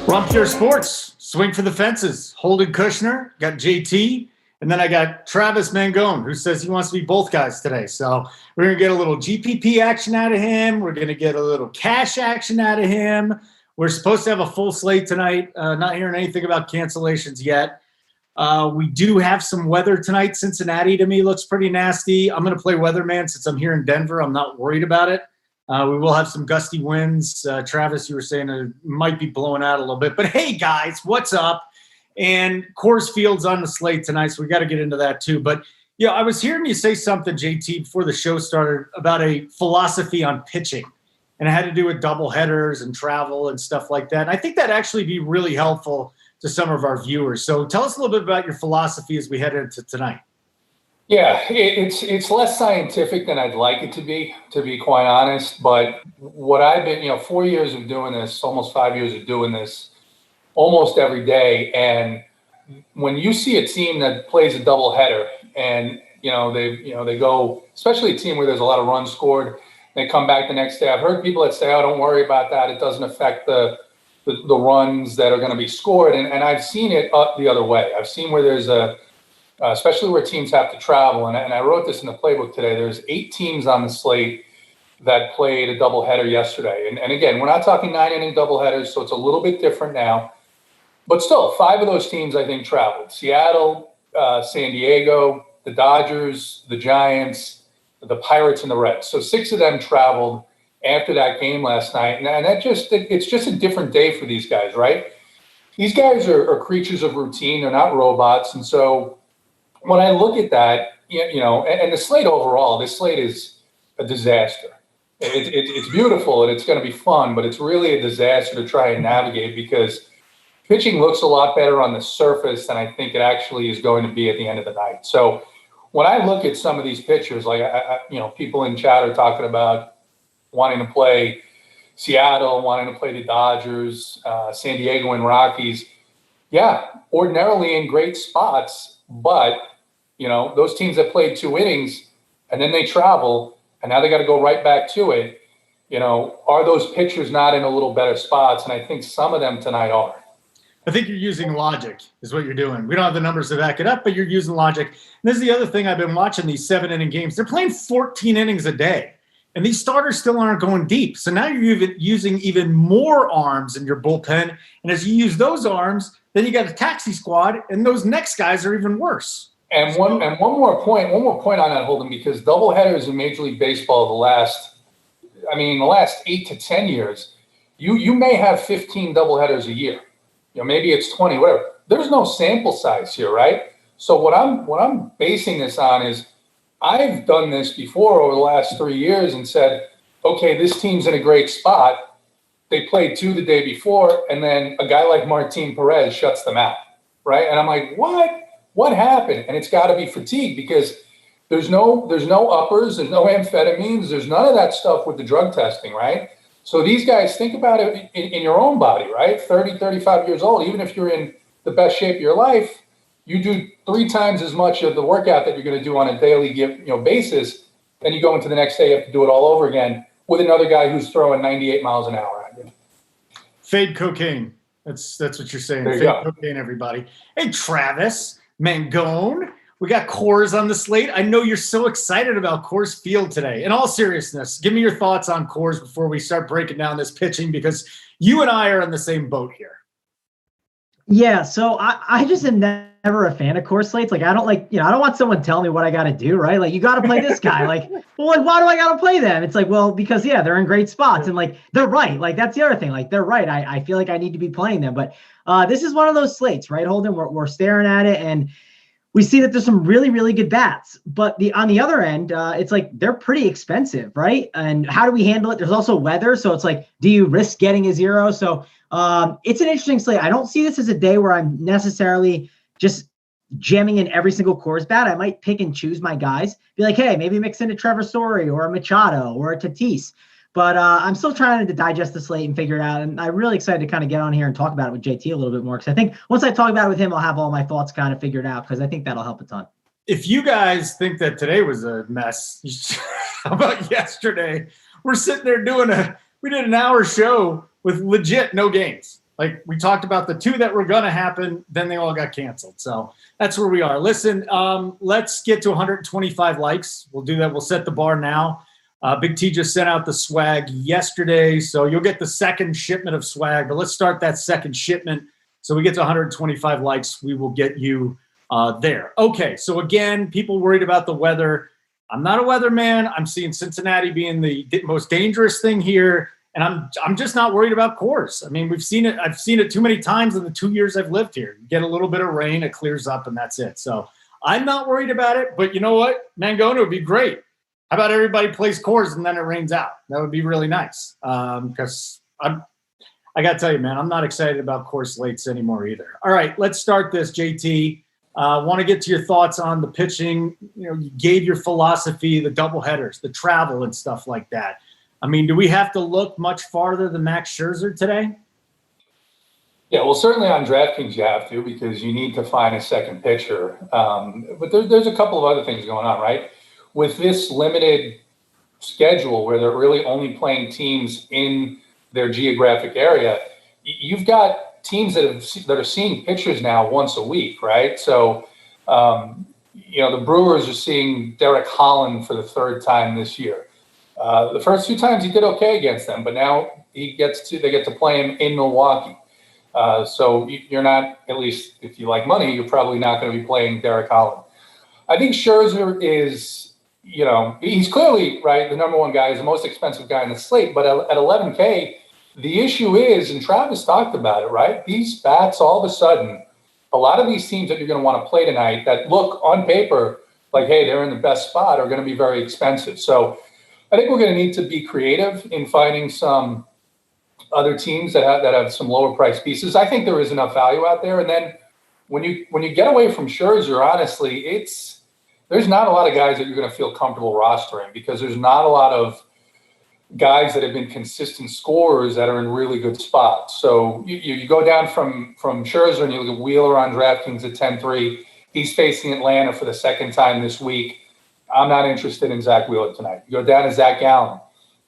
Rump Your Sports, swing for the fences. Holden Kushner, got JT, and then I got Travis Mangone, who says he wants to be both guys today. So we're going to get a little GPP action out of him. We're going to get a little cash action out of him. We're supposed to have a full slate tonight. Not hearing anything about cancellations yet. We do have some weather tonight. Cincinnati, to me, looks pretty nasty. I'm going to play weatherman since I'm here in Denver. I'm not worried about it. We will have some gusty winds. Travis, you were saying it might be blowing out a little bit. But, hey, guys, what's up? And Coors Field's on the slate tonight, so we got to get into that too. But, I was hearing you say something, JT, before the show started about a philosophy on pitching. And it had to do with doubleheaders and travel and stuff like that. And I think that'd actually be really helpful to some of our viewers. So tell us a little bit about your philosophy as we head into tonight. Yeah, it's less scientific than I'd like it to be quite honest. But what I've been, 4 years of doing this, almost 5 years of doing this, almost every day. And when you see a team that plays a doubleheader, and they go, especially a team where there's a lot of runs scored, they come back the next day. I've heard people that say, "Oh, don't worry about that. It doesn't affect the runs that are going to be scored." And I've seen it up the other way. I've seen where there's especially where teams have to travel. And I wrote this in the playbook today. There's 8 teams on the slate that played a doubleheader yesterday. And again, we're not talking 9-inning doubleheaders, so it's a little bit different now. But still, 5 of those teams, I think, traveled. Seattle, San Diego, the Dodgers, the Giants, the Pirates, and the Reds. So 6 of them traveled after that game last night. And it's just a different day for these guys, right? These guys are creatures of routine. They're not robots. And so when I look at that, and the slate overall, this slate is a disaster. It's beautiful and it's going to be fun, but it's really a disaster to try and navigate because pitching looks a lot better on the surface than I think it actually is going to be at the end of the night. So when I look at some of these pitchers, like people in chat are talking about wanting to play Seattle, wanting to play the Dodgers, San Diego, and Rockies. Yeah, ordinarily in great spots, but those teams that played 2 innings and then they travel and now they got to go right back to it. Are those pitchers not in a little better spots? And I think some of them tonight are. I think you're using logic is what you're doing. We don't have the numbers to back it up, but you're using logic. And this is the other thing I've been watching these 7-inning games. They're playing 14 innings a day, and these starters still aren't going deep. So now you're using even more arms in your bullpen. And as you use those arms, then you got a taxi squad, and those next guys are even worse. And one more point on that, Holden, because doubleheaders in Major League Baseball the last 8 to 10 years, you may have 15 doubleheaders a year. Maybe it's 20, whatever. There's no sample size here, right? So what I'm basing this on is I've done this before over the last 3 years and said, okay, this team's in a great spot. They played 2 the day before, and then a guy like Martin Perez shuts them out, right? And I'm like, what happened? And it's got to be fatigue because there's no uppers, there's no amphetamines, there's none of that stuff with the drug testing, right? So these guys, think about it in your own body, right? 30, 35 years old, even if you're in the best shape of your life, you do 3 times as much of the workout that you're going to do on a daily basis. Then you go into the next day, you have to do it all over again with another guy who's throwing 98 miles an hour at you. Fade cocaine. That's what you're saying. Fade cocaine, everybody. Hey, Travis Mangone. We got Coors on the slate. I know you're so excited about Coors Field today. In all seriousness, give me your thoughts on Coors before we start breaking down this pitching because you and I are in the same boat here. Yeah, so I just am never a fan of Coors slates. Like, I don't I don't want someone telling me what I got to do, right? Like, you got to play this guy. Why do I got to play them? It's like, well, because, they're in great spots. And, they're right. That's the other thing. They're right. I feel like I need to be playing them. But this is one of those slates, right, Holden? We're staring at it, and we see that there's some really, really good bats, but on the other end, it's like they're pretty expensive, right? And how do we handle it? There's also weather, so it's like, do you risk getting a 0? So it's an interesting slate. I don't see this as a day where I'm necessarily just jamming in every single Coors bat. I might pick and choose my guys. Be like, hey, maybe mix in a Trevor Story or a Machado or a Tatis. But I'm still trying to digest the slate and figure it out. And I'm really excited to kind of get on here and talk about it with JT a little bit more. Because I think once I talk about it with him, I'll have all my thoughts kind of figured out. Because I think that'll help a ton. If you guys think that today was a mess, how about yesterday? We're sitting there we did an hour show with legit no games. Like we talked about the 2 that were going to happen, then they all got canceled. So that's where we are. Listen, let's get to 125 likes. We'll do that. We'll set the bar now. Big T just sent out the swag yesterday, so you'll get the second shipment of swag. But let's start that second shipment. So we get to 125 likes, we will get you there. Okay, so again, people worried about the weather. I'm not a weatherman. I'm seeing Cincinnati being the most dangerous thing here, and I'm just not worried about Coors. I mean, we've seen it. I've seen it too many times in the 2 years I've lived here. You get a little bit of rain, it clears up, and that's it. So I'm not worried about it. But you know what, Mangone would be great. How about everybody plays Coors and then it rains out? That would be really nice. Because I got to tell you, man, I'm not excited about Coors Slates anymore either. All right, let's start this, JT. Want to get to your thoughts on the pitching. You know, you gave your philosophy, the doubleheaders, the travel and stuff like that. I mean, do we have to look much farther than Max Scherzer today? Yeah, well, certainly on DraftKings you have to, because you need to find a second pitcher. But there's a couple of other things going on, right? With this limited schedule where they're really only playing teams in their geographic area, you've got teams that are seeing pitchers now once a week, right? So, the Brewers are seeing Derek Holland for the 3rd time this year. The first 2 times he did okay against them, but now they get to play him in Milwaukee. So you're not, at least if you like money, you're probably not going to be playing Derek Holland. I think Scherzer is, he's clearly, right, the number 1 guy. He's the most expensive guy in the slate. But at $11K, the issue is, and Travis talked about it, right, these bats all of a sudden, a lot of these teams that you're going to want to play tonight that look on paper like, hey, they're in the best spot, are going to be very expensive. So I think we're going to need to be creative in finding some other teams that have some lower price pieces. I think there is enough value out there. And then when you get away from Scherzer, honestly, there's not a lot of guys that you're going to feel comfortable rostering, because there's not a lot of guys that have been consistent scorers that are in really good spots. So you go down from Scherzer and you look at Wheeler on DraftKings at 10-3. He's facing Atlanta for the 2nd time this week. I'm not interested in Zach Wheeler tonight. You go down to Zach Gallen,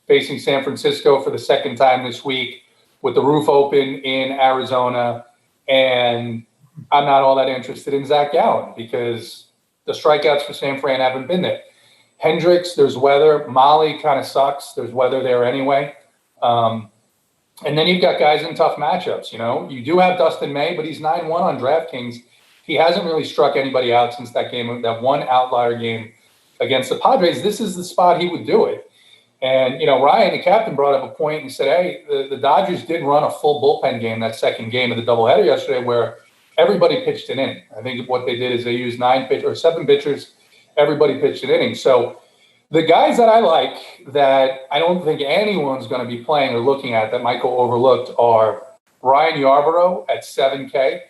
facing San Francisco for the 2nd time this week with the roof open in Arizona. And I'm not all that interested in Zach Gallen because the strikeouts for San Fran haven't been there. Hendricks, there's weather. Molly kind of sucks. There's weather there anyway. And then you've got guys in tough matchups. You do have Dustin May, but he's 9-1 on DraftKings. He hasn't really struck anybody out since that game, that one outlier game against the Padres. This is the spot he would do it. And, Ryan, the captain, brought up a point and said, hey, the Dodgers did run a full bullpen game that second game of the doubleheader yesterday where everybody pitched an inning. I think what they did is they used 7 pitchers. Everybody pitched an inning. So the guys that I like that I don't think anyone's going to be playing or looking at that might go overlooked are Ryan Yarbrough at 7K.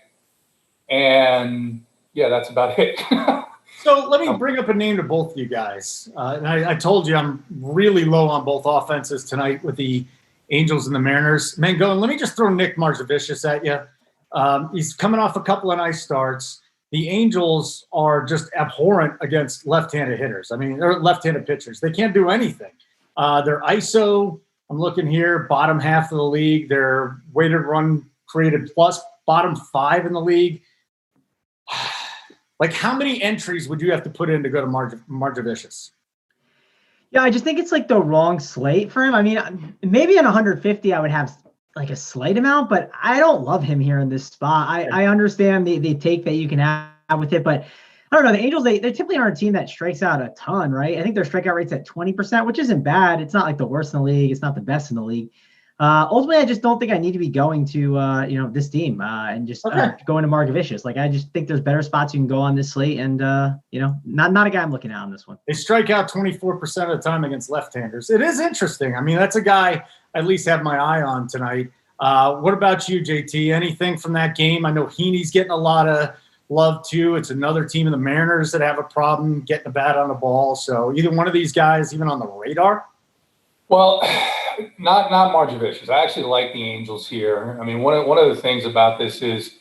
And, yeah, that's about it. So let me bring up a name to both of you guys. And I told you I'm really low on both offenses tonight with the Angels and the Mariners. Mangone, let me just throw Nick Marzavicius at you. He's coming off a couple of nice starts. The Angels are just abhorrent against left-handed hitters. I mean, they're left-handed pitchers. They can't do anything. Their ISO, I'm looking here, bottom half of the league. Their weighted run created plus, bottom 5 in the league. Like, how many entries would you have to put in to go to Marzavicius? Yeah, I just think it's like the wrong slate for him. I mean, maybe in 150 I would have like a slight amount, but I don't love him here in this spot. I understand the take that you can have with it, but I don't know. The Angels, they typically aren't a team that strikes out a ton, right? I think their strikeout rate's at 20%, which isn't bad. It's not like the worst in the league. It's not the best in the league. Ultimately, I just don't think I need to be going to, this team and just going to Marzavicius. Like, I just think there's better spots you can go on this slate. And, not a guy I'm looking at on this one. They strike out 24% of the time against left-handers. It is interesting. I mean, that's a guy I at least have my eye on tonight. What about you, JT? Anything from that game? I know Heaney's getting a lot of love, too. It's another team in the Mariners that have a problem getting the bat on the ball. So either one of these guys even on the radar? Well, not Marzavicius. I actually like the Angels here. I mean, one of the things about this is,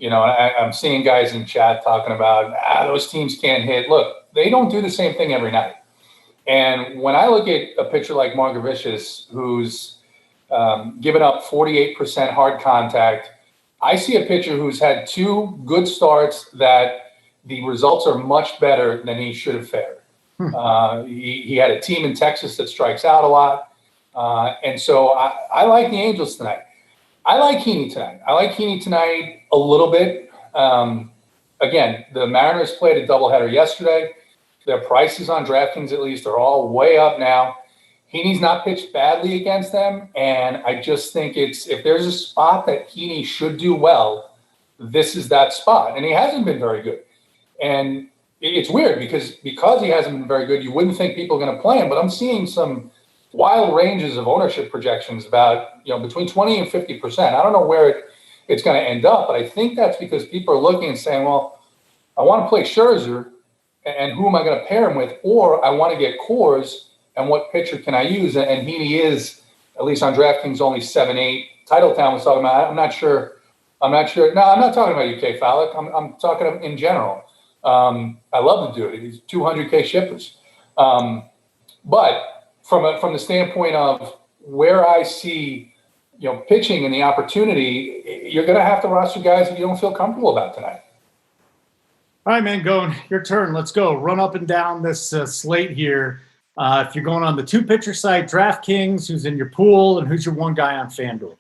I'm seeing guys in chat talking about, those teams can't hit. Look, they don't do the same thing every night. And when I look at a pitcher like Marzavicius, who's, giving up 48% hard contact. I see a pitcher who's had 2 good starts that the results are much better than he should have fared. He had a team in Texas that strikes out a lot. And so I like the Angels tonight. I like Heaney tonight a little bit. Again, the Mariners played a doubleheader yesterday. Their prices on DraftKings, at least, are all way up now. Heaney's not pitched badly against them, and I just think if there's a spot that Heaney should do well, this is that spot. And he hasn't been very good. And it's weird because he hasn't been very good, you wouldn't think people are going to play him, but I'm seeing some wild ranges of ownership projections about, between 20 and 50%. I don't know where it's going to end up, but I think that's because people are looking and saying, well, I want to play Scherzer, and who am I going to pair him with? Or I want to get Coors, and what pitcher can I use? And Heaney is, at least on DraftKings, only 7-8. Titletown was talking about, I'm not sure. No, I'm not talking about UK Fallick. I'm talking in general. I love the dude. He's 200K shippers. But from the standpoint of where I see, pitching and the opportunity, you're going to have to roster guys that you don't feel comfortable about tonight. All right, Mangone, your turn. Let's go. Run up and down this slate here. If you're going on the 2-pitcher site, DraftKings, who's in your pool, and who's your one guy on FanDuel?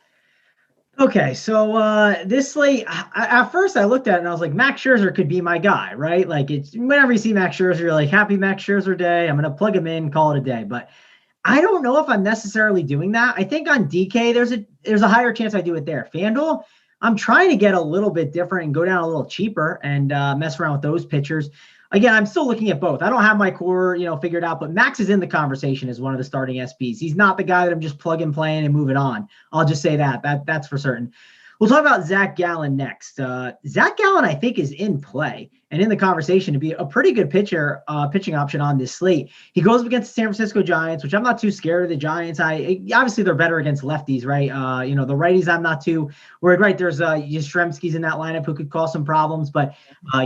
Okay, so this slate, at first I looked at it and I was like, Max Scherzer could be my guy, right? Like, it's whenever you see Max Scherzer, you're like, happy Max Scherzer day. I'm going to plug him in, call it a day. But I don't know if I'm necessarily doing that. I think on DK, there's a higher chance I do it there. FanDuel, I'm trying to get a little bit different and go down a little cheaper and mess around with those pitchers. Again, I'm still looking at both. I don't have my core, figured out, but Max is in the conversation as one of the starting SPs. He's not the guy that I'm just plug and playing and moving on. I'll just say that's for certain. We'll talk about Zach Gallen next. Zach Gallen, I think, is in play and in the conversation to be a pretty good pitching option on this slate. He goes up against the San Francisco Giants, which I'm not too scared of the Giants. Obviously they're better against lefties, right? The righties I'm not too worried, right? There's Yastrzemski's in that lineup who could cause some problems, but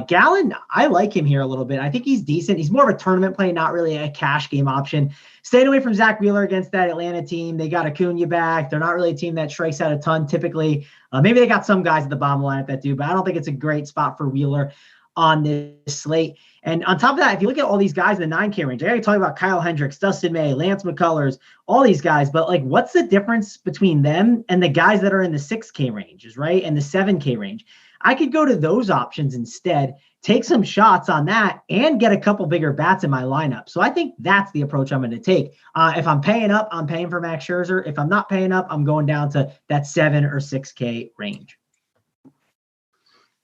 Gallen, I like him here a little bit. I think he's decent. He's more of a tournament play, not really a cash game option. Staying away from Zach Wheeler against that Atlanta team. They got Acuna back. They're not really a team that strikes out a ton typically. Maybe they got some guys at the bottom line that do, but I don't think it's a great spot for Wheeler on this slate. And on top of that, if you look at all these guys in the 9K range, I already talked about Kyle Hendricks, Dustin May, Lance McCullers, all these guys, but like, what's the difference between them and the guys that are in the 6K ranges, right? And the 7K range? I could go to those options instead, take some shots on that, and get a couple bigger bats in my lineup. So I think that's the approach I'm going to take. If I'm paying up, I'm paying for Max Scherzer. If I'm not paying up, I'm going down to that 7 or 6K range.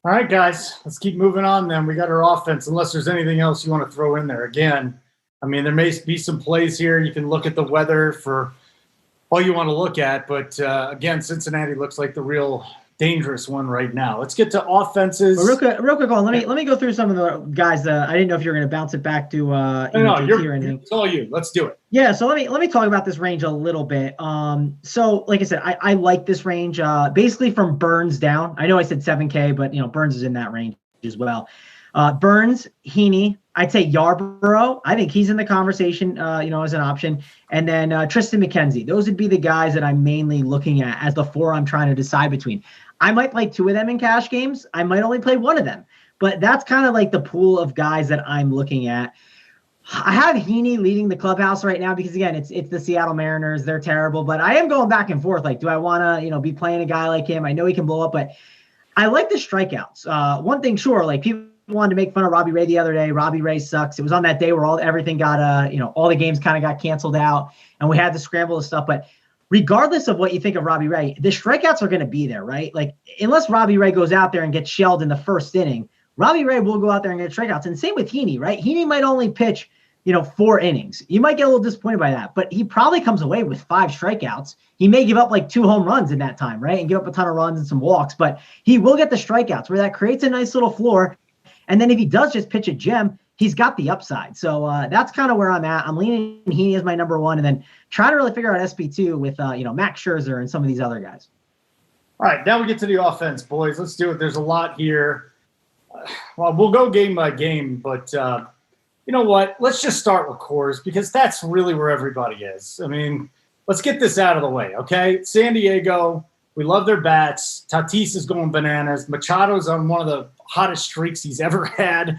All right, guys, let's keep moving on then. We got our offense, unless there's anything else you want to throw in there. Again, I mean, there may be some plays here. You can look at the weather for all you want to look at. But, again, Cincinnati looks like the real dangerous one right now. Let's get to offenses. Real quick, hold on. Let me go through some of the guys that I didn't know if you were going to bounce it back to. It's all you. Let's do it. Yeah, so let me talk about this range a little bit. So like I said, I like this range. Basically from Burns down. I know I said 7K, but Burns is in that range as well. Burns, Heaney, I'd say Yarbrough. I think he's in the conversation, as an option. And then Tristan McKenzie. Those would be the guys that I'm mainly looking at as the 4 I'm trying to decide between. I might play 2 of them in cash games. I might only play 1 of them. But that's kind of like the pool of guys that I'm looking at. I have Heaney leading the clubhouse right now because, again, it's the Seattle Mariners. They're terrible. But I am going back and forth. Like, do I want to, be playing a guy like him? I know he can blow up, but I like the strikeouts. One thing, sure, like people wanted to make fun of Robbie Ray the other day. Robbie Ray sucks. It was on that day where everything got, all the games kind of got canceled out and we had to scramble and stuff. But regardless of what you think of Robbie Ray, the strikeouts are going to be there, right? Like, unless Robbie Ray goes out there and gets shelled in the first inning, Robbie Ray will go out there and get strikeouts. And same with Heaney, right? Heaney might only pitch, 4 innings. You might get a little disappointed by that, but he probably comes away with 5 strikeouts. He may give up like 2 home runs in that time, right? And give up a ton of runs and some walks, but he will get the strikeouts where that creates a nice little floor. And then if he does just pitch a gem, he's got the upside. So that's kind of where I'm at. I'm leaning Heaney as my number 1 and then trying to really figure out SP2 with, Max Scherzer and some of these other guys. All right, now we get to the offense, boys. Let's do it. There's a lot here. Well, we'll go game by game, but you know what? Let's just start with Coors because that's really where everybody is. I mean, let's get this out of the way, okay? San Diego, we love their bats. Tatis is going bananas. Machado's on one of the hottest streaks he's ever had.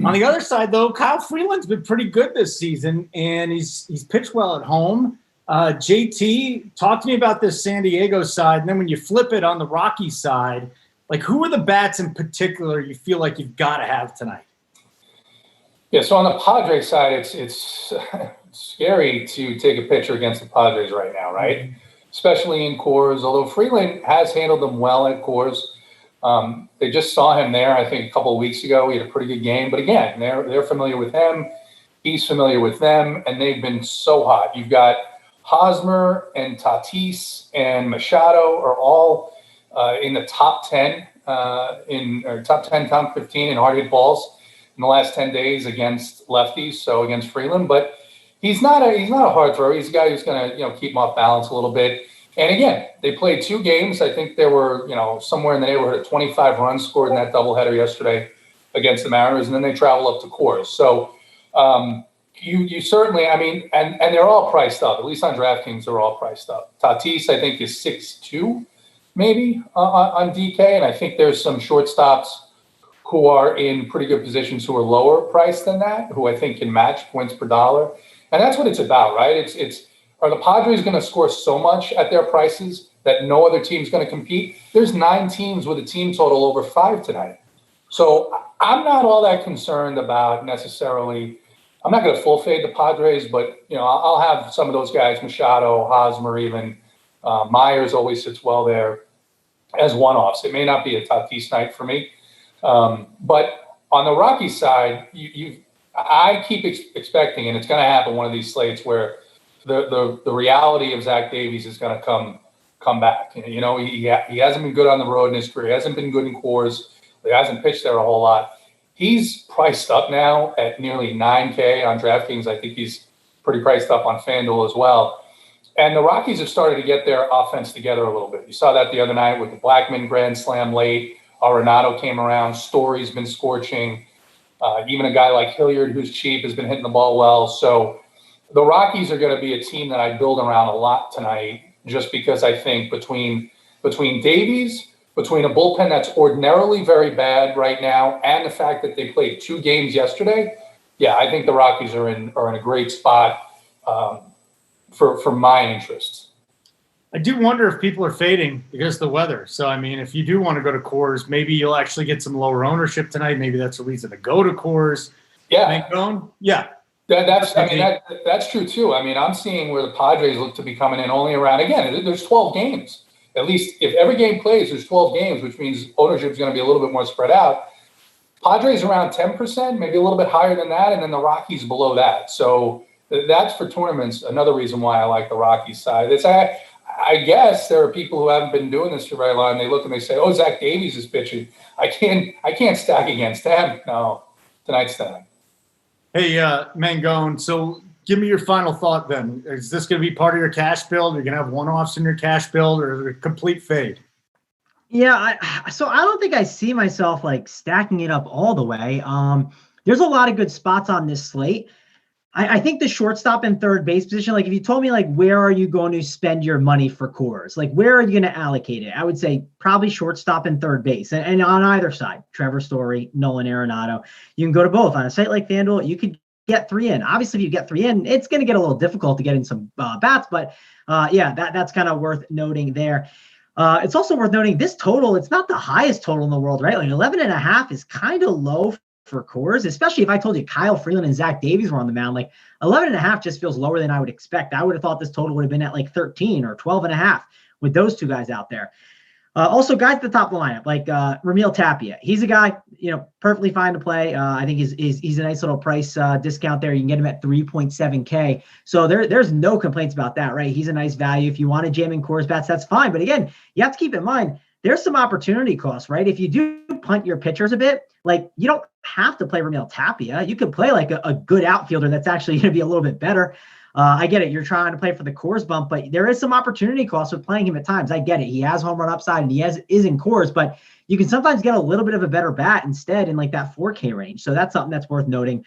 On the other side, though, Kyle Freeland's been pretty good this season, and he's pitched well at home. JT, talk to me about this San Diego side, and then when you flip it on the Rockies side, like who are the bats in particular you feel like you've got to have tonight? Yeah, so on the Padres side, it's scary to take a pitcher against the Padres right now, right? Especially in Coors, although Freeland has handled them well at Coors. They just saw him there, I think, a couple of weeks ago. He had a pretty good game. But again, they're familiar with him. He's familiar with them, and they've been so hot. You've got Hosmer and Tatis and Machado are all in the top 10, top 10, top 15 in hard hit balls in the last 10 days against lefties, so against Freeland. But he's not a hard thrower. He's a guy who's going to keep him off balance a little bit. And again, they played 2 games. I think there were somewhere in the neighborhood of 25 runs scored in that doubleheader yesterday against the Mariners, and then they travel up to Coors. So you certainly, I mean, and they're all priced up. At least on DraftKings, they're all priced up. Tatis, I think, is 6.2 maybe on DK, and I think there's some shortstops who are in pretty good positions who are lower priced than that, who I think can match points per dollar. And that's what it's about, right? It's are the Padres going to score so much at their prices that no other team's going to compete? There's 9 teams with a team total over 5 tonight. So I'm not all that concerned about necessarily. I'm not going to full fade the Padres, but I'll have some of those guys, Machado, Hosmer, even Myers always sits well there as one-offs. It may not be a Tatis night for me, but on the Rockies side, I keep expecting, and it's going to happen one of these slates where the reality of Zach Davies is going to come back. He hasn't been good on the road in his career. He hasn't been good in Coors. He hasn't pitched there a whole lot. He's priced up now at nearly $9K on DraftKings. I think he's pretty priced up on FanDuel as well. And the Rockies have started to get their offense together a little bit. You saw that the other night with the Blackmon grand slam late. Arenado came around. Story's been scorching. Even a guy like Hilliard, who's cheap, has been hitting the ball well. So the Rockies are going to be a team that I build around a lot tonight, just because I think between Davies, between a bullpen that's ordinarily very bad right now, and the fact that they played 2 games yesterday, yeah, I think the Rockies are in a great spot for my interests. I do wonder if people are fading because of the weather. So, I mean, if you do want to go to Coors, maybe you'll actually get some lower ownership tonight. Maybe that's a reason to go to Coors. Yeah. Mangone? Yeah. That's true too. I mean, I'm seeing where the Padres look to be coming in only around, again, there's 12 games. At least if every game plays, there's 12 games, which means ownership is going to be a little bit more spread out. Padres around 10%, maybe a little bit higher than that, and then the Rockies below that. So that's for tournaments, another reason why I like the Rockies side. I guess there are people who haven't been doing this for very long. They look and they say, "Oh, Zach Davies is pitching. I can't stack against him." No, tonight's tonight. Hey, Mangone, so give me your final thought then. Is this going to be part of your cash build? Are you going to have one-offs in your cash build, or is it a complete fade? Yeah, so I don't think I see myself like stacking it up all the way. There's a lot of good spots on this slate. I think the shortstop and third base position, like if you told me like where are you going to spend your money for Coors, like where are you going to allocate it? I would say probably shortstop and third base, and on either side, Trevor Story, Nolan Arenado. You can go to both. On a site like FanDuel, you could get 3 in. Obviously, if you get 3 in, it's going to get a little difficult to get in some bats, but that's kind of worth noting there. It's also worth noting this total, it's not the highest total in the world, right? Like 11.5 is kind of low for Coors, especially if I told you Kyle Freeland and Zach Davies were on the mound. Like 11.5 just feels lower than I would expect. I would have thought this total would have been at like 13 or 12.5 with those 2 guys out there. Also, guys at the top of the lineup, like Ramil Tapia. He's a guy, perfectly fine to play. I think he's a nice little price discount there. You can get him at 3.7K. So there's no complaints about that, right? He's a nice value. If you want to jam in Coors bats, that's fine. But again, you have to keep in mind, there's some opportunity costs, right? If you do punt your pitchers a bit, like you don't have to play Ramil Tapia. You could play like a good outfielder that's actually going to be a little bit better. I get it. You're trying to play for the Coors bump, but there is some opportunity cost with playing him at times. I get it. He has home run upside and he is in Coors, but you can sometimes get a little bit of a better bat instead in like that 4K range. So that's something that's worth noting.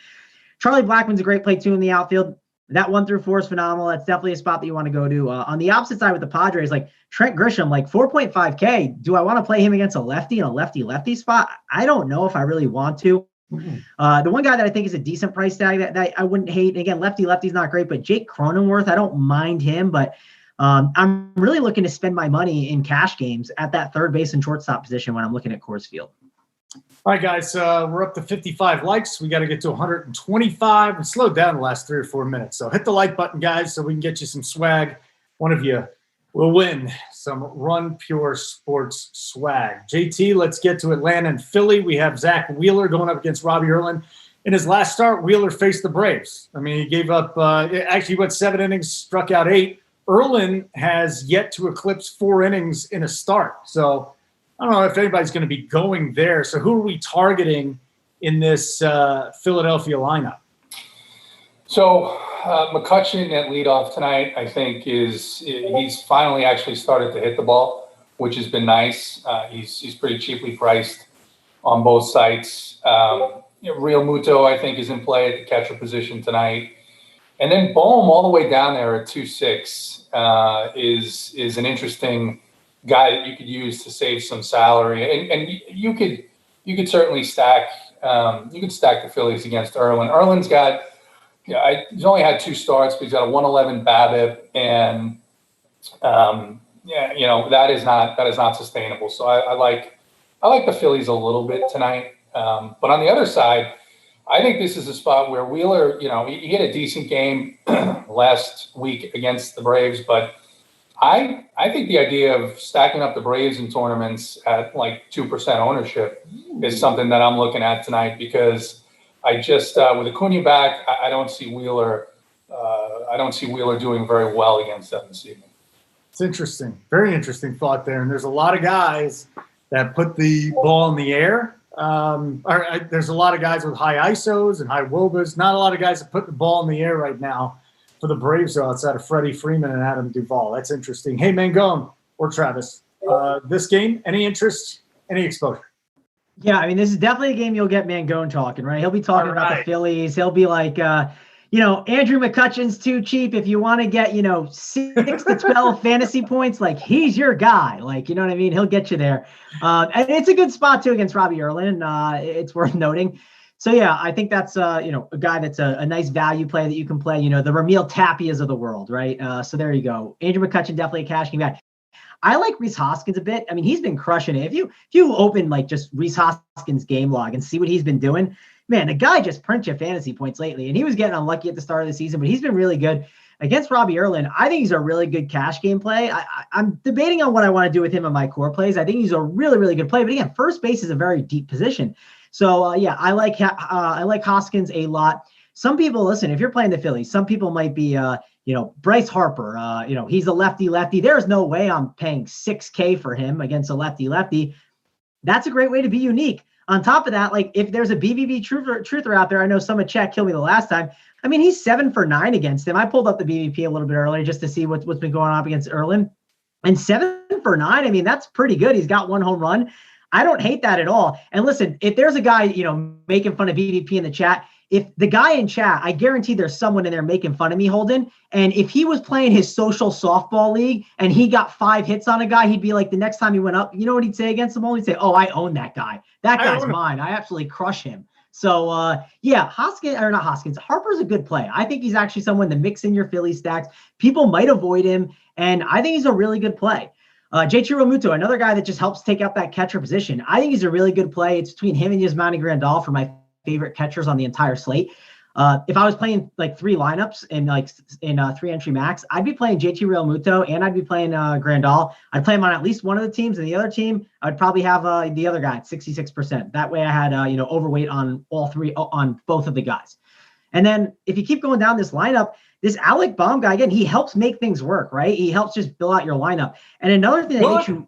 Charlie Blackmon's a great play too in the outfield. That 1 through 4 is phenomenal. That's definitely a spot that you want to go to. On the opposite side with the Padres, like Trent Grisham, like 4.5K. Do I want to play him against a lefty in a lefty spot? I don't know if I really want to. The one guy that I think is a decent price tag that I wouldn't hate, and again, lefty's not great, but Jake Cronenworth, I don't mind him, but I'm really looking to spend my money in cash games at that third base and shortstop position when I'm looking at Coors Field. All right, guys, we're up to 55 likes. We got to get to 125. We slowed down the last 3 or 4 minutes. So hit the like button, guys, so we can get you some swag. One of you will win some Run Pure Sports swag. JT, let's get to Atlanta and Philly. We have Zach Wheeler going up against Robbie Erlin. In his last start, Wheeler faced the Braves. I mean, he gave up actually went 7 innings, struck out 8. Erlin has yet to eclipse 4 innings in a start. So I don't know if anybody's going to be going there. So who are we targeting in this Philadelphia lineup? So McCutchen at leadoff tonight, I think he's finally actually started to hit the ball, which has been nice. He's pretty cheaply priced on both sites. Real Muto, I think, is in play at the catcher position tonight. And then Bohm all the way down there at 2.6 is an interesting guy that you could use to save some salary. And you could certainly stack the Phillies against Erlin. Erlin's got he's only had 2 starts, but he's got a 111 BABIP, and that is not sustainable. So I like the Phillies a little bit tonight. But on the other side, I think this is a spot where Wheeler, he had a decent game last week against the Braves, but I think the idea of stacking up the Braves in tournaments at like 2% ownership is something that I'm looking at tonight, because I just with Acuna back, I don't see Wheeler. I don't see Wheeler doing very well against them this evening. It's interesting, very interesting thought there. And there's a lot of guys that put the ball in the air. There's a lot of guys with high ISOs and high WOBAs. Not a lot of guys that put the ball in the air right now for the Braves outside of Freddie Freeman and Adam Duvall. That's interesting. Hey, Mangone or Travis, this game, any interest, any exposure? Yeah, I mean, this is definitely a game you'll get Mangone talking, right? He'll be talking about the Phillies. He'll be like, Andrew McCutchen's too cheap. If you want to get, 6 to 12 fantasy points, like he's your guy. Like, you know what I mean? He'll get you there. And it's a good spot too against Robbie Erlin. It's worth noting. So yeah, I think that's a guy that's a nice value play that you can play. The Ramil Tapias of the world, right? So there you go. Andrew McCutchen, definitely a cash game guy. I like Rhys Hoskins a bit. I mean, he's been crushing it. If you open like just Rhys Hoskins game log and see what he's been doing, man, the guy just prints you fantasy points lately. And he was getting unlucky at the start of the season, but he's been really good against Robbie Erlin. I think he's a really good cash game play. I'm debating on what I want to do with him in my core plays. I think he's a really, really good play. But again, first base is a very deep position. So I like Hoskins a lot. Some people, listen, if you're playing the Phillies, some people might be, Bryce Harper, he's a lefty. There's no way I'm paying $6K for him against a lefty. That's a great way to be unique. On top of that, like if there's a BVB truther out there, I know some of Chat killed me the last time. I mean, he's 7 for 9 against him. I pulled up the BVP a little bit earlier just to see what's been going on against Erlin. And 7 for 9, I mean, that's pretty good. He's got 1 home run. I don't hate that at all. And listen, if there's a guy, making fun of BVP in the chat, if the guy in chat, I guarantee there's someone in there making fun of me, Holden. And if he was playing his social softball league and he got 5 hits on a guy, he'd be like, the next time he went up, you know what he'd say against him? He'd say, "Oh, I own that guy. That guy's mine. I absolutely crush him." So Harper's a good play. I think he's actually someone to mix in your Philly stacks. People might avoid him, and I think he's a really good play. JT Realmuto, another guy that just helps take up that catcher position. I think he's a really good play. It's between him and Yasmani Grandal for my favorite catchers on the entire slate. If I was playing like 3 lineups in 3-entry max, I'd be playing JT Realmuto and I'd be playing Grandal. I'd play him on at least one of the teams, and the other team, I'd probably have the other guy at 66%. That way I had overweight on all 3 on both of the guys. And then if you keep going down this lineup, this Alec Baum guy, again, he helps make things work, right? He helps just fill out your lineup. And another thing that makes you...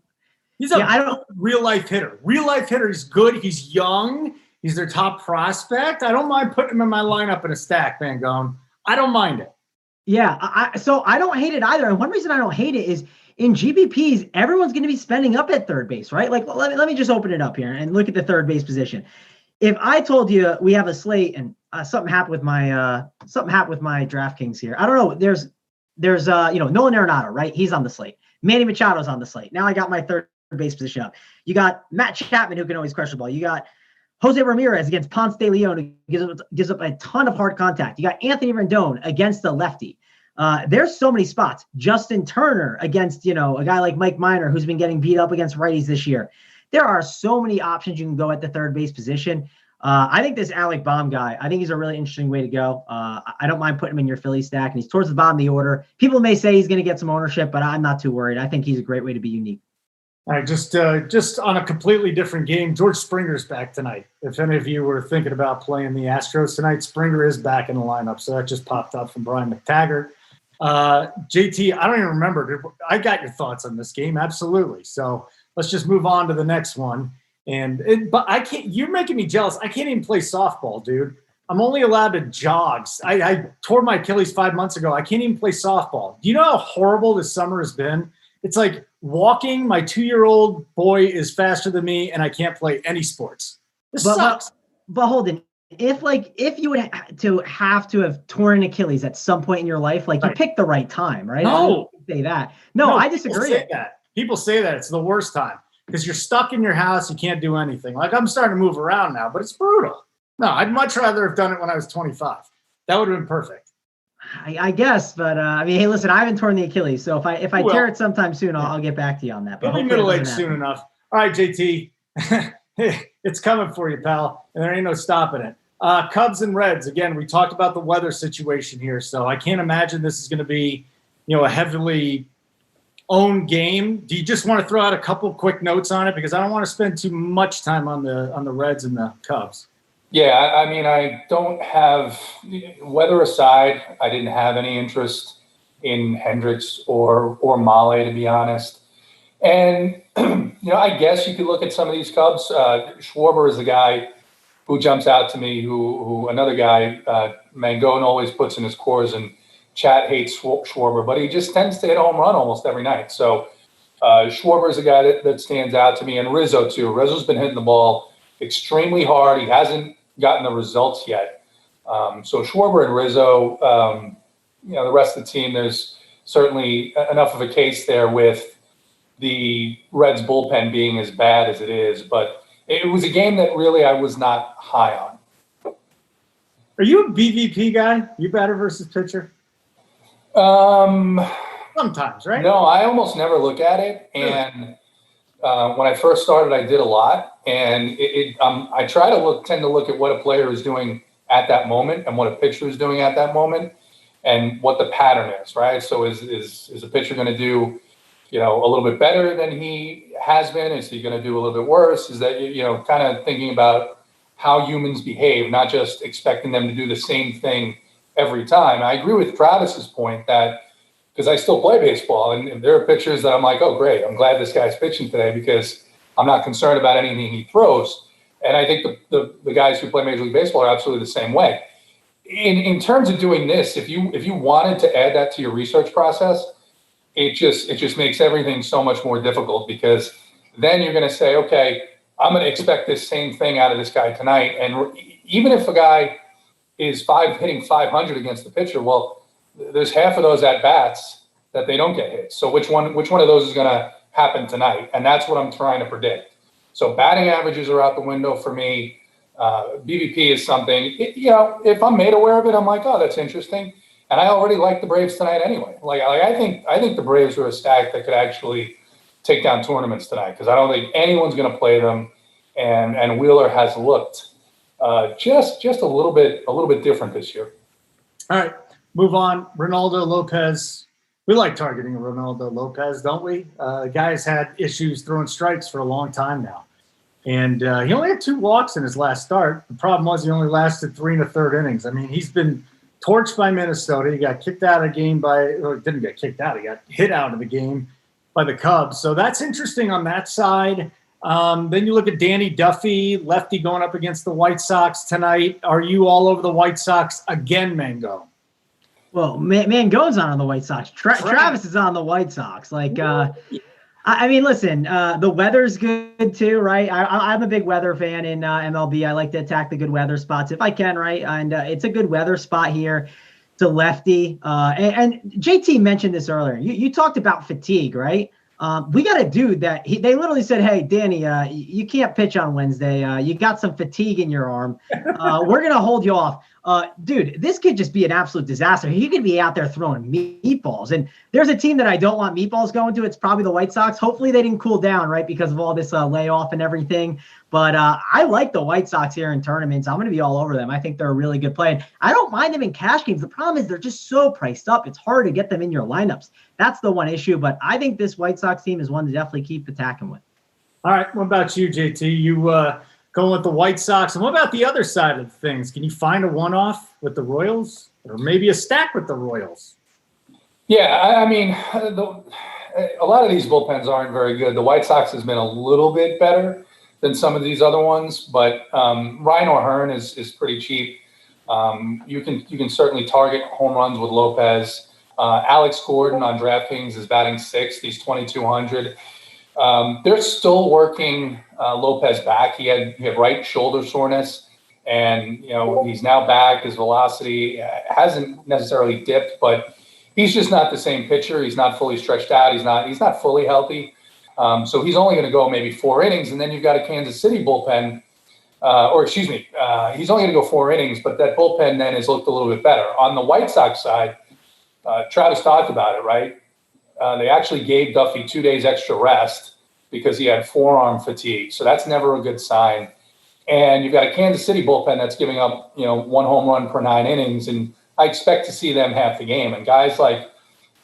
He's a real-life hitter. Real-life hitter. He's good. He's young. He's their top prospect. I don't mind putting him in my lineup in a stack, Mangone. I don't mind it. Yeah, so I don't hate it either. And one reason I don't hate it is in GPPs, everyone's going to be spending up at third base, right? Like, let me just open it up here and look at the third base position. if I told you we have a slate and something happened with my DraftKings here. I don't know. There's Nolan Arenado, right? He's on the slate. Manny Machado's on the slate. Now I got my third base position up. You got Matt Chapman, who can always crush the ball. You got Jose Ramirez against Ponce de Leon, who gives up a ton of hard contact. You got Anthony Rendon against the lefty. There's so many spots. Justin Turner against, a guy like Mike Minor, who's been getting beat up against righties this year. There are so many options you can go at the third base position. I think this Alec Baum guy, I think he's a really interesting way to go. I don't mind putting him in your Philly stack, and he's towards the bottom of the order. People may say he's going to get some ownership, but I'm not too worried. I think he's a great way to be unique. All right, just on a completely different game, George Springer's back tonight. If any of you were thinking about playing the Astros tonight, Springer is back in the lineup, so that just popped up from Brian McTaggart. JT, I don't even remember. I got your thoughts on this game, absolutely. So let's just move on to the next one. But I can't. You're making me jealous. I can't even play softball, dude. I'm only allowed to jog. I tore my Achilles 5 months ago. I can't even play softball. Do you know how horrible this summer has been? It's like walking. My 2-year-old boy is faster than me, and I can't play any sports. This sucks. But Holden, if you would have to have torn an Achilles at some point in your life, you picked the right time, right? No, say that. No, I disagree. People say that it's the worst time because you're stuck in your house. You can't do anything. I'm starting to move around now, but it's brutal. No, I'd much rather have done it when I was 25. That would have been perfect. I guess, but hey, listen, I haven't torn the Achilles, so if I tear it sometime soon, I'll get back to you on that. But you'll be middle-aged soon enough. All right, JT, it's coming for you, pal, and there ain't no stopping it. Cubs and Reds, again, we talked about the weather situation here, so I can't imagine this is going to be, a heavily owned game. Do you just want to throw out a couple quick notes on it? Because I don't want to spend too much time on the Reds and the Cubs. Yeah, I don't have, weather aside, I didn't have any interest in Hendricks or Mlb, to be honest. And, I guess you could look at some of these Cubs. Schwarber is the guy who jumps out to me, who another guy, Mangone always puts in his cores, and Chat hates Schwarber, but he just tends to hit a home run almost every night. So Schwarber is a guy that stands out to me, and Rizzo too. Rizzo's been hitting the ball extremely hard. He hasn't gotten the results yet. So Schwarber and Rizzo, the rest of the team, there's certainly enough of a case there with the Reds bullpen being as bad as it is. But it was a game that really I was not high on. Are you a BVP guy? You batter versus pitcher? Sometimes, right? No, I almost never look at it. And when I first started, I did a lot. And I tend to look at what a player is doing at that moment and what a pitcher is doing at that moment and what the pattern is, right? So is a pitcher going to do, a little bit better than he has been? Is he going to do a little bit worse? Is that, kind of thinking about how humans behave, not just expecting them to do the same thing every time. I agree with Travis's point that, because I still play baseball, and there are pitchers that I'm like, oh, great, I'm glad this guy's pitching today because I'm not concerned about anything he throws. And I think the guys who play Major League Baseball are absolutely the same way. In terms of doing this, if you wanted to add that to your research process, it just makes everything so much more difficult, because then you're going to say, okay, I'm going to expect this same thing out of this guy tonight. And even if a guy is hitting 500 against the pitcher, well, there's half of those at bats that they don't get hit. So which one of those is going to happen tonight? And that's what I'm trying to predict. So batting averages are out the window for me. BVP is something, if I'm made aware of it, I'm like, oh, that's interesting. And I already like the Braves tonight anyway. I think the Braves are a stack that could actually take down tournaments tonight, because I don't think anyone's going to play them. And Wheeler has looked just a little bit different this year. All right, move on. Ronaldo Lopez. We like targeting Ronaldo Lopez, don't we? Guy's had issues throwing strikes for a long time now. And he only had 2 walks in his last start. The problem was he only lasted 3 1/3 innings. I mean, he's been torched by Minnesota. He got kicked out of the game didn't get kicked out. He got hit out of the game by the Cubs. So that's interesting on that side. Then you look at Danny Duffy, lefty, going up against the White Sox tonight. Are you all over the White Sox again, Mango? Well, Mangone's on the White Sox. Travis is on the White Sox. I I mean, listen, the weather's good too, right? I'm a big weather fan in MLB. I like to attack the good weather spots if I can, right? And it's a good weather spot here. It's a lefty. And JT mentioned this earlier. You talked about fatigue, right? We got a dude that they literally said, "Hey, Danny, you can't pitch on Wednesday. You got some fatigue in your arm. We're gonna hold you off." Dude, this could just be an absolute disaster. He could be out there throwing meatballs. And there's a team that I don't want meatballs going to. It's probably the White Sox. Hopefully they didn't cool down, right, because of all this layoff and everything. But I like the White Sox here in tournaments. I'm going to be all over them. I think they're a really good play. And I don't mind them in cash games. The problem is they're just so priced up. It's hard to get them in your lineups. That's the one issue. But I think this White Sox team is one to definitely keep attacking with. All right. What about you, JT? You going with the White Sox. And what about the other side of things? Can you find a one-off with the Royals or maybe a stack with the Royals? Yeah, I mean, a lot of these bullpens aren't very good. The White Sox has been a little bit better than some of these other ones, but Ryan O'Hearn is pretty cheap. You can certainly target home runs with Lopez. Alex Gordon on DraftKings is batting sixth. He's 2,200. They're still working Lopez back. He had right shoulder soreness, and he's now back. His velocity hasn't necessarily dipped, but he's just not the same pitcher. He's not fully stretched out. He's not fully healthy. So he's only going to go maybe 4 innings, and then you've got a Kansas City bullpen. He's only going to go 4 innings, but that bullpen then has looked a little bit better. On the White Sox side, Travis talked about it, right? They actually gave Duffy 2 days extra rest because he had forearm fatigue. So that's never a good sign. And you've got a Kansas City bullpen that's giving up, 1 home run per 9 innings, and I expect to see them half the game. And guys like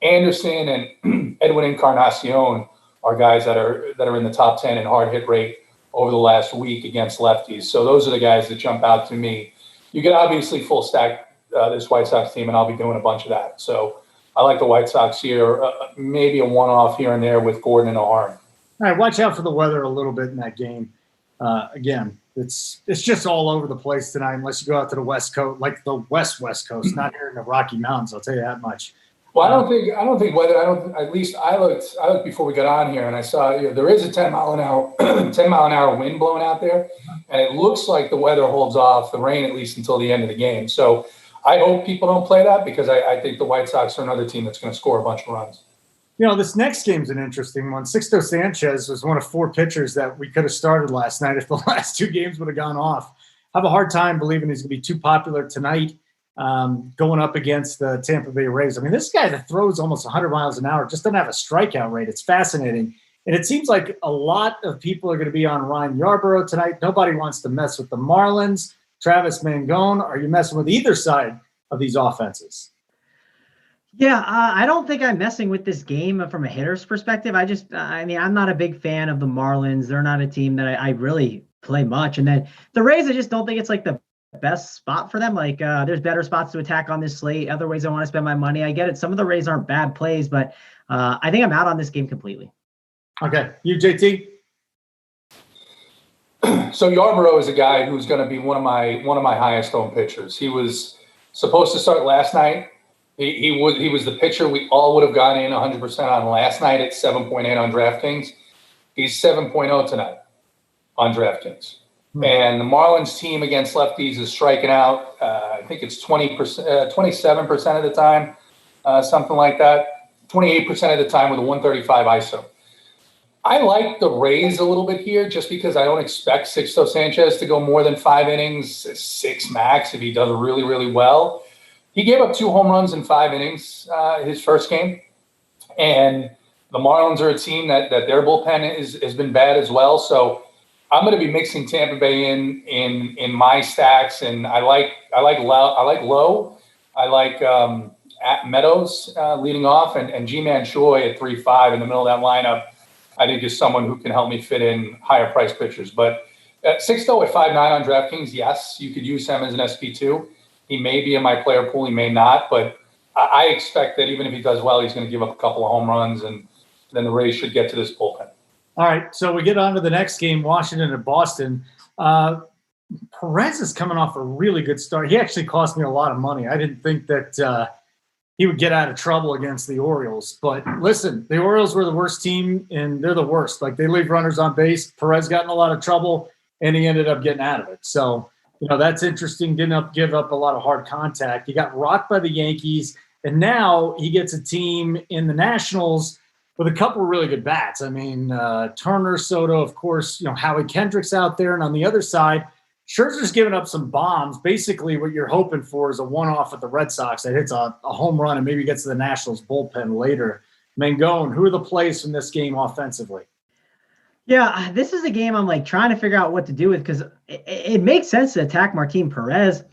Anderson and Edwin Encarnacion are guys that are in the top 10 in hard hit rate over the last week against lefties. So those are the guys that jump out to me. You can obviously full stack this White Sox team, and I'll be doing a bunch of that. So I like the White Sox here, maybe a one-off here and there with Gordon and O'Hearn. All right, watch out for the weather a little bit in that game. Again, it's just all over the place tonight unless you go out to the West Coast, like the West Coast, not here in the Rocky Mountains. I'll tell you that much. Well, I don't think weather. At least I looked before we got on here, and I saw there is a 10 mile an hour wind blowing out there, and it looks like the weather holds off the rain at least until the end of the game. So I hope people don't play that because I think the White Sox are another team that's going to score a bunch of runs. This next game's an interesting one. Sixto Sanchez was one of 4 pitchers that we could have started last night if the last 2 games would have gone off. I have a hard time believing he's going to be too popular tonight going up against the Tampa Bay Rays. I mean, this guy that throws almost 100 miles an hour just doesn't have a strikeout rate. It's fascinating. And it seems like a lot of people are going to be on Ryan Yarbrough tonight. Nobody wants to mess with the Marlins. Travis Mangone, are you messing with either side of these offenses? Yeah, I don't think I'm messing with this game from a hitter's perspective. I'm not a big fan of the Marlins. They're not a team that I really play much. And then the Rays, I just don't think it's like the best spot for them. Like there's better spots to attack on this slate. Other ways I want to spend my money. I get it. Some of the Rays aren't bad plays, but I think I'm out on this game completely. Okay. You, JT? So Yarbrough is a guy who's going to be one of my highest owned pitchers. He was supposed to start last night. He was the pitcher we all would have gone in 100% on last night at 7.8 on DraftKings. He's 7.0 tonight on DraftKings. And the Marlins team against lefties is striking out. I think it's 27% of the time, something like that. 28% of the time with a 135 ISO. I like the Rays a little bit here just because I don't expect Sixto Sanchez to go more than 5 innings, 6 max if he does really, really well. He gave up 2 home runs in 5 innings his first game. And the Marlins are a team that their bullpen has been bad as well. So I'm going to be mixing Tampa Bay in my stacks. And I like Lowe. I like at Meadows leading off and G-Man Choi at 3-5 in the middle of that lineup. I think is someone who can help me fit in higher price pitchers. But Sixto at 5.9 on DraftKings, yes, you could use him as an SP2. He may be in my player pool, he may not, but I expect that even if he does well, he's going to give up a couple of home runs, and then the Rays should get to this bullpen. All right, so we get on to the next game, Washington and Boston. Perez is coming off a really good start. He actually cost me a lot of money. I didn't think that he would get out of trouble against the Orioles. But listen, the Orioles were the worst team, and they're the worst. Like, they leave runners on base. Perez got in a lot of trouble, and he ended up getting out of it. So, that's interesting. Didn't give up a lot of hard contact. He got rocked by the Yankees, and now he gets a team in the Nationals with a couple of really good bats. I mean, Turner, Soto, of course, Howie Kendrick's out there. And on the other side, Scherzer's giving up some bombs. Basically, what you're hoping for is a one-off at the Red Sox that hits a home run and maybe gets to the Nationals bullpen later. Mangone, who are the plays from this game offensively? Yeah, this is a game I'm like trying to figure out what to do with, because it makes sense to attack Martin Perez.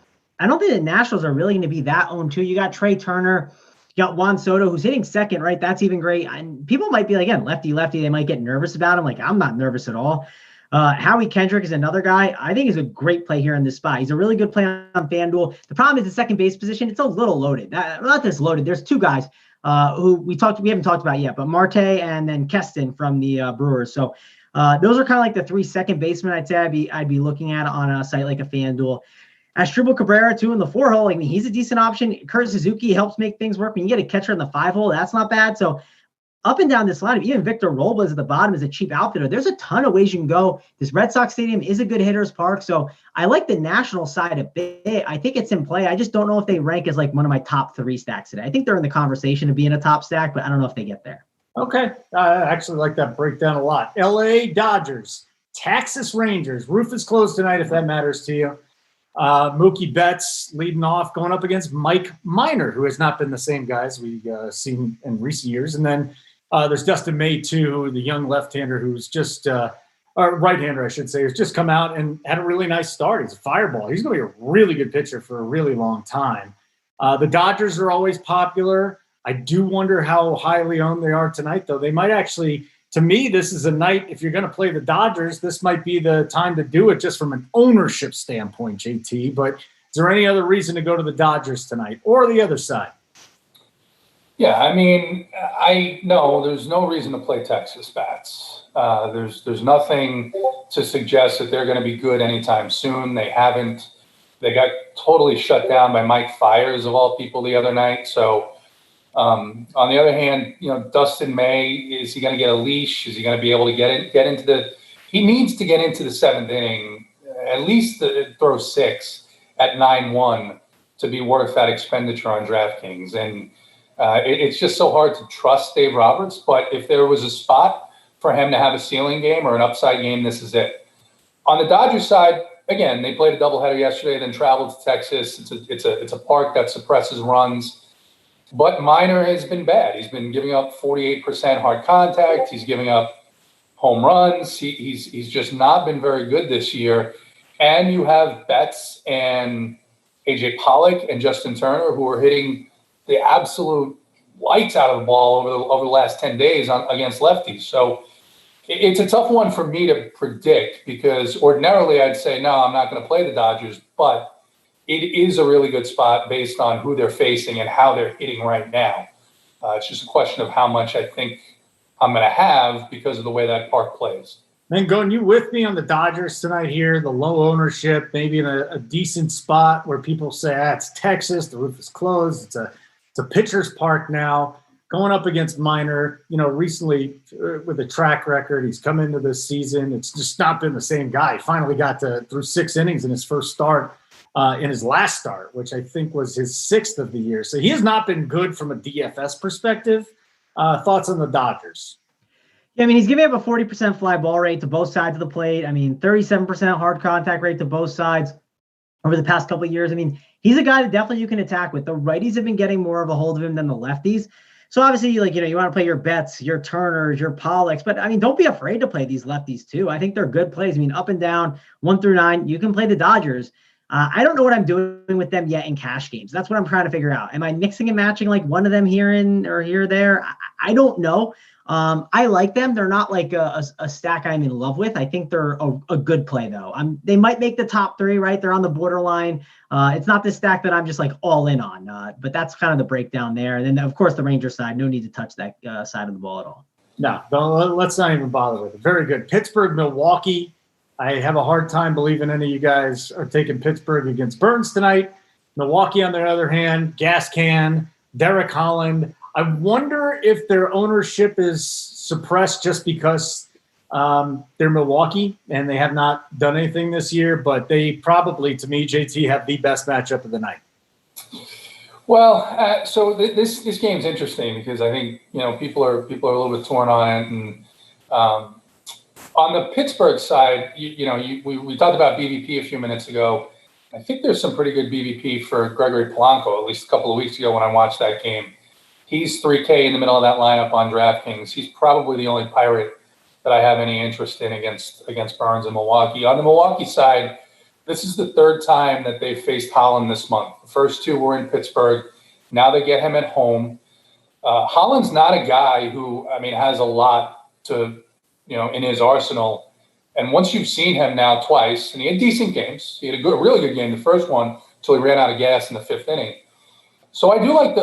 I don't think the Nationals are really going to be that 0-2. You got Trey Turner, you got Juan Soto, who's hitting second, right? That's even great. And people might be like, again, lefty. They might get nervous about him. Like, I'm not nervous at all. Howie Kendrick is another guy. I think he's a great play here in this spot. He's a really good play on FanDuel. The problem is the second base position. It's a little loaded. Not this loaded. There's two guys who we haven't talked about yet, but Marte and then Keston from the Brewers. So those are kind of like the three second basemen I'd say I'd be looking at on a site like a FanDuel. Asdrubal Cabrera too in the 4-hole. I mean, he's a decent option. Kurt Suzuki helps make things work. When you get a catcher in the 5-hole, that's not bad. So up and down this lineup, even Victor Robles at the bottom is a cheap outfielder. There's a ton of ways you can go. This Red Sox stadium is a good hitter's park. So I like the National side a bit. I think it's in play. I just don't know if they rank as like one of my top 3 stacks today. I think they're in the conversation of being a top stack, but I don't know if they get there. Okay. I actually like that breakdown a lot. LA Dodgers, Texas Rangers. Roof is closed tonight if that matters to you. Mookie Betts leading off, going up against Mike Minor, who has not been the same guy as we've seen in recent years. And then there's Dustin May, too, the young left-hander who's just or right-hander, I should say, who's just come out and had a really nice start. He's a fireball. He's going to be a really good pitcher for a really long time. The Dodgers are always popular. I do wonder how highly owned they are tonight, though. They might actually – to me, this is a night, if you're going to play the Dodgers, this might be the time to do it just from an ownership standpoint, JT. But is there any other reason to go to the Dodgers tonight or the other side? Yeah, I mean, there's no reason to play Texas bats. There's nothing to suggest that they're going to be good anytime soon. They haven't. They got totally shut down by Mike Fiers, of all people, the other night. So, on the other hand, Dustin May, is he going to get a leash? Is he going to be able to get into the – he needs to get into the 7th inning, at least throw 6 at 9-1 to be worth that expenditure on Draftkings. And it's just so hard to trust Dave Roberts. But if there was a spot for him to have a ceiling game or an upside game, this is it. On the Dodgers side, again, they played a doubleheader yesterday, then traveled to Texas. It's a park that suppresses runs. But Minor has been bad. He's been giving up 48% hard contact. He's giving up home runs. He's just not been very good this year. And you have Betts and AJ Pollock and Justin Turner, who are hitting the absolute lights out of the ball over the last 10 days against lefties. So it's a tough one for me to predict, because ordinarily I'd say, no, I'm not going to play the Dodgers, but it is a really good spot based on who they're facing and how they're hitting right now. It's just a question of how much I think I'm going to have because of the way that park plays. Mangone, you with me on the Dodgers tonight here, the low ownership, maybe in a decent spot where people say, it's Texas, the roof is closed, it's a pitcher's park now, going up against Minor, recently with a track record. He's come into this season. It's just not been the same guy. He finally got through 6 innings in his first start. In his last start, which I think was his 6th of the year. So he has not been good from a DFS perspective. Thoughts on the Dodgers? Yeah, I mean, he's giving up a 40% fly ball rate to both sides of the plate. I mean, 37% hard contact rate to both sides over the past couple of years. I mean, he's a guy that definitely you can attack with. The righties have been getting more of a hold of him than the lefties. So obviously, you want to play your Betts, your Turners, your Pollocks, but I mean, don't be afraid to play these lefties too. I think they're good plays. I mean, up and down, 1 through 9, you can play the Dodgers. I don't know what I'm doing with them yet in cash games. That's what I'm trying to figure out. Am I mixing and matching like one of them here or there? I don't know. I like them. They're not like a stack I'm in love with. I think they're a good play, though. They might make the top 3, right? They're on the borderline. It's not this stack that I'm just like all in on. But that's kind of the breakdown there. And then, of course, the Ranger side. No need to touch that side of the ball at all. No, let's not even bother with it. Very good. Pittsburgh, Milwaukee. I have a hard time believing any of you guys are taking Pittsburgh against Burns tonight. Milwaukee, on the other hand, gas can. Derek Holland. I wonder if their ownership is suppressed just because they're Milwaukee and they have not done anything this year, but they probably, to me, JT, have the best matchup of the night. Well, so this game's interesting because I think people are a little bit torn on it, and on the Pittsburgh side, we talked about BVP a few minutes ago. I think there's some pretty good BVP for Gregory Polanco, at least a couple of weeks ago when I watched that game. He's 3K in the middle of that lineup on DraftKings. He's probably the only Pirate that I have any interest in against Burns and Milwaukee. On the Milwaukee side, this is the third time that they've faced Holland this month. The first two were in Pittsburgh. Now they get him at home. Holland's not a guy who, has a lot to, in his arsenal. And once you've seen him now twice, and he had decent games. He had a really good game, the first one, until he ran out of gas in the fifth inning. So I do like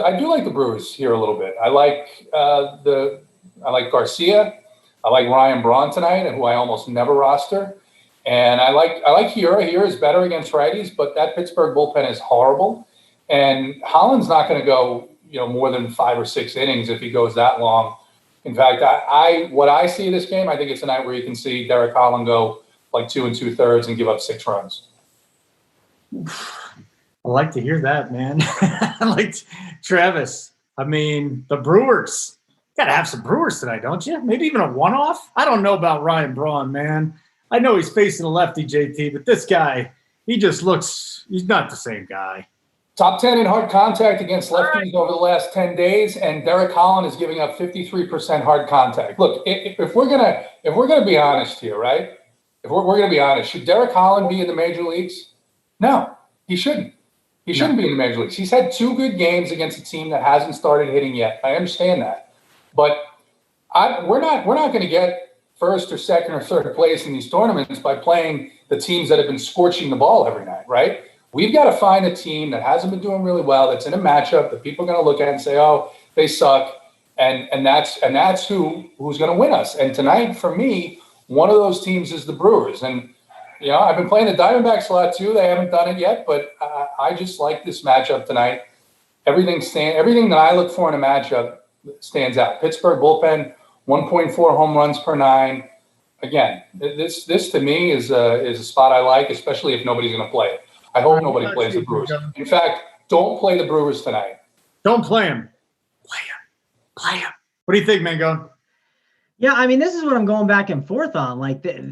the Brewers here a little bit. I like Garcia. I like Ryan Braun tonight, who I almost never roster. And I like Hira. Hira is better against righties, but that Pittsburgh bullpen is horrible. And Holland's not going to go, more than 5 or 6 innings if he goes that long. In fact, what I see in this game, I think it's a night where you can see Derek Holland go like 2 2/3 and give up 6 runs. I like to hear that, man. I like Travis. The Brewers. Got to have some Brewers tonight, don't you? Maybe even a one-off? I don't know about Ryan Braun, man. I know he's facing a lefty, JT, but this guy, he's not the same guy. Top 10 in hard contact against lefties over the last 10 days, and Derek Holland is giving up 53% hard contact. Look, if we're gonna be honest here, right? If we're gonna be honest, should Derek Holland be in the major leagues? No, he shouldn't. He shouldn't be in the major leagues. He's had 2 good games against a team that hasn't started hitting yet. I understand that, but we're not going to get first or second or third place in these tournaments by playing the teams that have been scorching the ball every night, right? We've got to find a team that hasn't been doing really well, that's in a matchup that people are going to look at and say, oh, they suck, and that's who's going to win us. And tonight, for me, one of those teams is the Brewers. And I've been playing the Diamondbacks a lot too. They haven't done it yet, but I just like this matchup tonight. Everything that I look for in a matchup stands out. Pittsburgh bullpen, 1.4 home runs per 9. Again, this to me is a spot I like, especially if nobody's going to play it. I hope nobody plays the Brewers. In fact, don't play the Brewers tonight. Don't play them. Play them. What do you think, Mangone? Yeah, this is what I'm going back and forth on.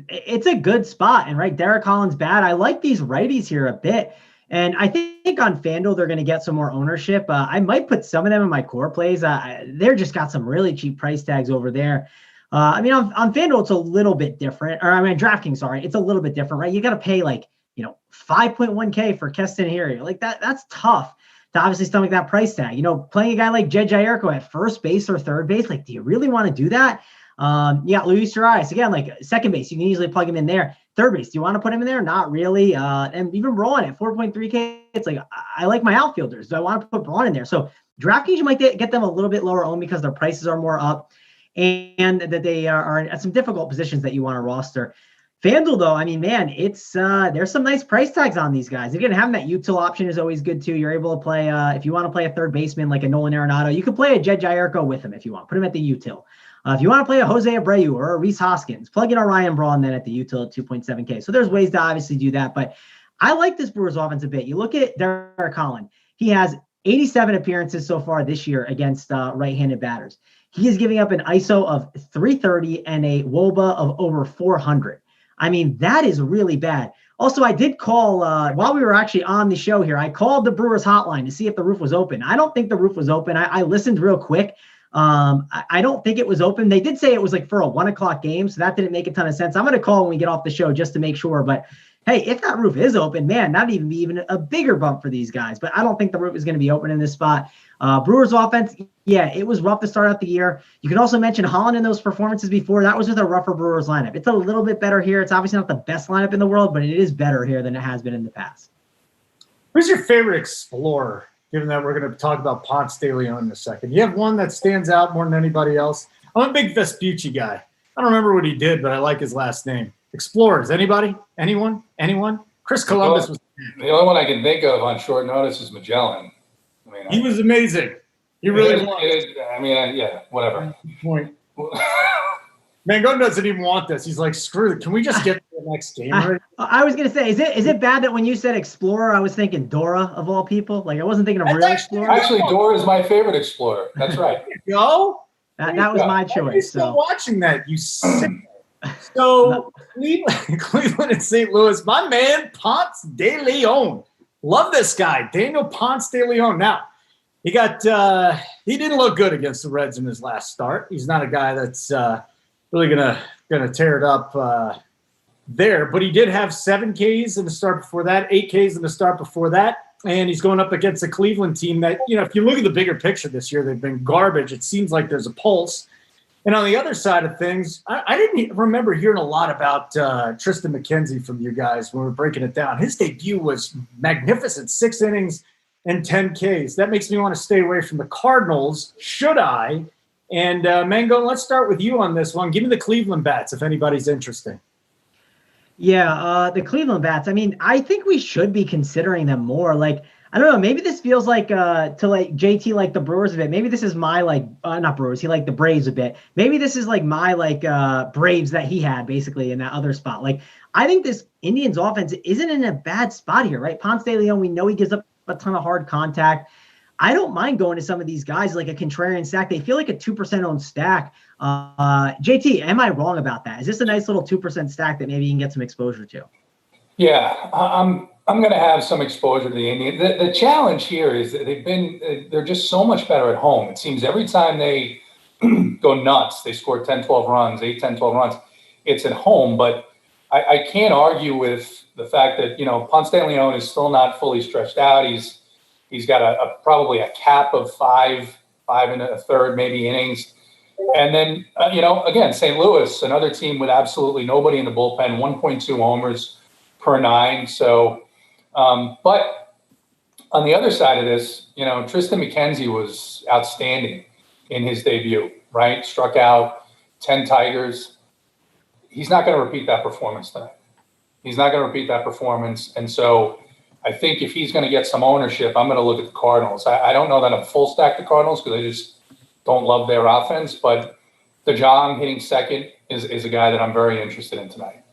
It's a good spot, and right, Derek Holland's bad. I like these righties here a bit, and I think on FanDuel they're going to get some more ownership. I might put some of them in my core plays. They're just got some really cheap price tags over there. On FanDuel it's a little bit different, or DraftKings, sorry, it's a little bit different, right? You got to pay 5.1K for Keston here. That's tough to obviously stomach that price tag. Playing a guy like Jed Jairko at first base or third base, do you really want to do that? You got Luis Urias again, second base, you can easily plug him in there. Third base, do you want to put him in there? Not really. And even Braun at 4.3K, it's I like my outfielders. Do I want to put Braun in there? So DraftKings, you might get them a little bit lower owned because their prices are more up, and that they are at some difficult positions that you want to roster. FanDuel, though, it's there's some nice price tags on these guys. Again, having that util option is always good too. You're able to play if you want to play a third baseman like a Nolan Arenado, you could play a Jed Jairko with him if you want. Put him at the util. If you want to play a Jose Abreu or a Rhys Hoskins, plug in a Ryan Braun then at the util at 2.7K. So there's ways to obviously do that, but I like this Brewers offense a bit. You look at Derek Holland. He has 87 appearances so far this year against right-handed batters. He is giving up an ISO of 330 and a WOBA of over 400. That is really bad. Also, I did call, while we were actually on the show here, I called the Brewers hotline to see if the roof was open. I don't think the roof was open. I listened real quick. I don't think it was open. They did say it was for a 1 o'clock game, so that didn't make a ton of sense. I'm going to call when we get off the show just to make sure. But hey, if that roof is open, man, that'd even be a bigger bump for these guys. But I don't think the roof is going to be open in this spot. Brewers offense, yeah, it was rough to start out the year. You can also mention Holland in those performances before. That was with a rougher Brewers lineup. It's a little bit better here. It's obviously not the best lineup in the world, but it is better here than it has been in the past. Who's your favorite explorer, given that we're going to talk about Ponce de Leon in a second? You have one that stands out more than anybody else? I'm a big Vespucci guy. I don't remember what he did, but I like his last name. Explorers, anybody? Anyone? Chris Columbus was the only one I can think of on short notice is Magellan. He was amazing. You really want it? I mean, yeah, whatever. Point. Mangone doesn't even want this. He's like, screw it. Can we just get to the next game already? I was gonna say, is it bad that when you said Explorer, I was thinking Dora of all people? Like I wasn't thinking of real Explorer. Actually, Dora is my favorite Explorer. That's right. Go. That was my choice. You're still watching that, you sick. So Cleveland and St. Louis, my man Ponce de Leon. Love this guy, Daniel Ponce de Leon. Now, he didn't look good against the Reds in his last start. He's not a guy that's really gonna tear it up there, but he did have 7 Ks in the start before that, 8 Ks in the start before that, and he's going up against a Cleveland team that, if you look at the bigger picture this year, they've been garbage. It seems like there's a pulse. And on the other side of things, I didn't remember hearing a lot about Tristan McKenzie from you guys when we were breaking it down. His debut was magnificent, 6 innings and 10 Ks. That makes me want to stay away from the Cardinals. Should I? And Mangone, let's start with you on this one. Give me the Cleveland bats if anybody's interested. Yeah, the Cleveland bats. I mean, I think we should be considering them more. Like, I don't know. Maybe this feels like to like JT like the Brewers a bit. Maybe this is my not Brewers. He liked the Braves a bit. Maybe this is like my Braves that he had basically in that other spot. Like, I think this Indians offense isn't in a bad spot here, right? Ponce de Leon, we know he gives up a ton of hard contact. I don't mind going to some of these guys like a contrarian stack. They feel like a 2% owned stack. JT, am I wrong about that? Is this a nice little 2% stack that maybe you can get some exposure to? Yeah, I'm going to have some exposure to the Indians. The challenge here is that they're just so much better at home. It seems every time they go nuts, they score 10, 12 runs, 8, 10, 12 runs. It's at home, but I can't argue with the fact that, Ponce de Leon is still not fully stretched out. He's got probably a cap of 5 and a third, maybe innings. And then, again, St. Louis, another team with absolutely nobody in the bullpen, 1.2 homers per 9. So, but on the other side of this, Tristan McKenzie was outstanding in his debut, right? Struck out 10 Tigers. He's not going to repeat that performance tonight. He's not going to repeat that performance. And so I think if he's going to get some ownership, I'm going to look at the Cardinals. I don't know that I'm full stack the Cardinals because I just don't love their offense, but DeJong hitting second is a guy that I'm very interested in tonight.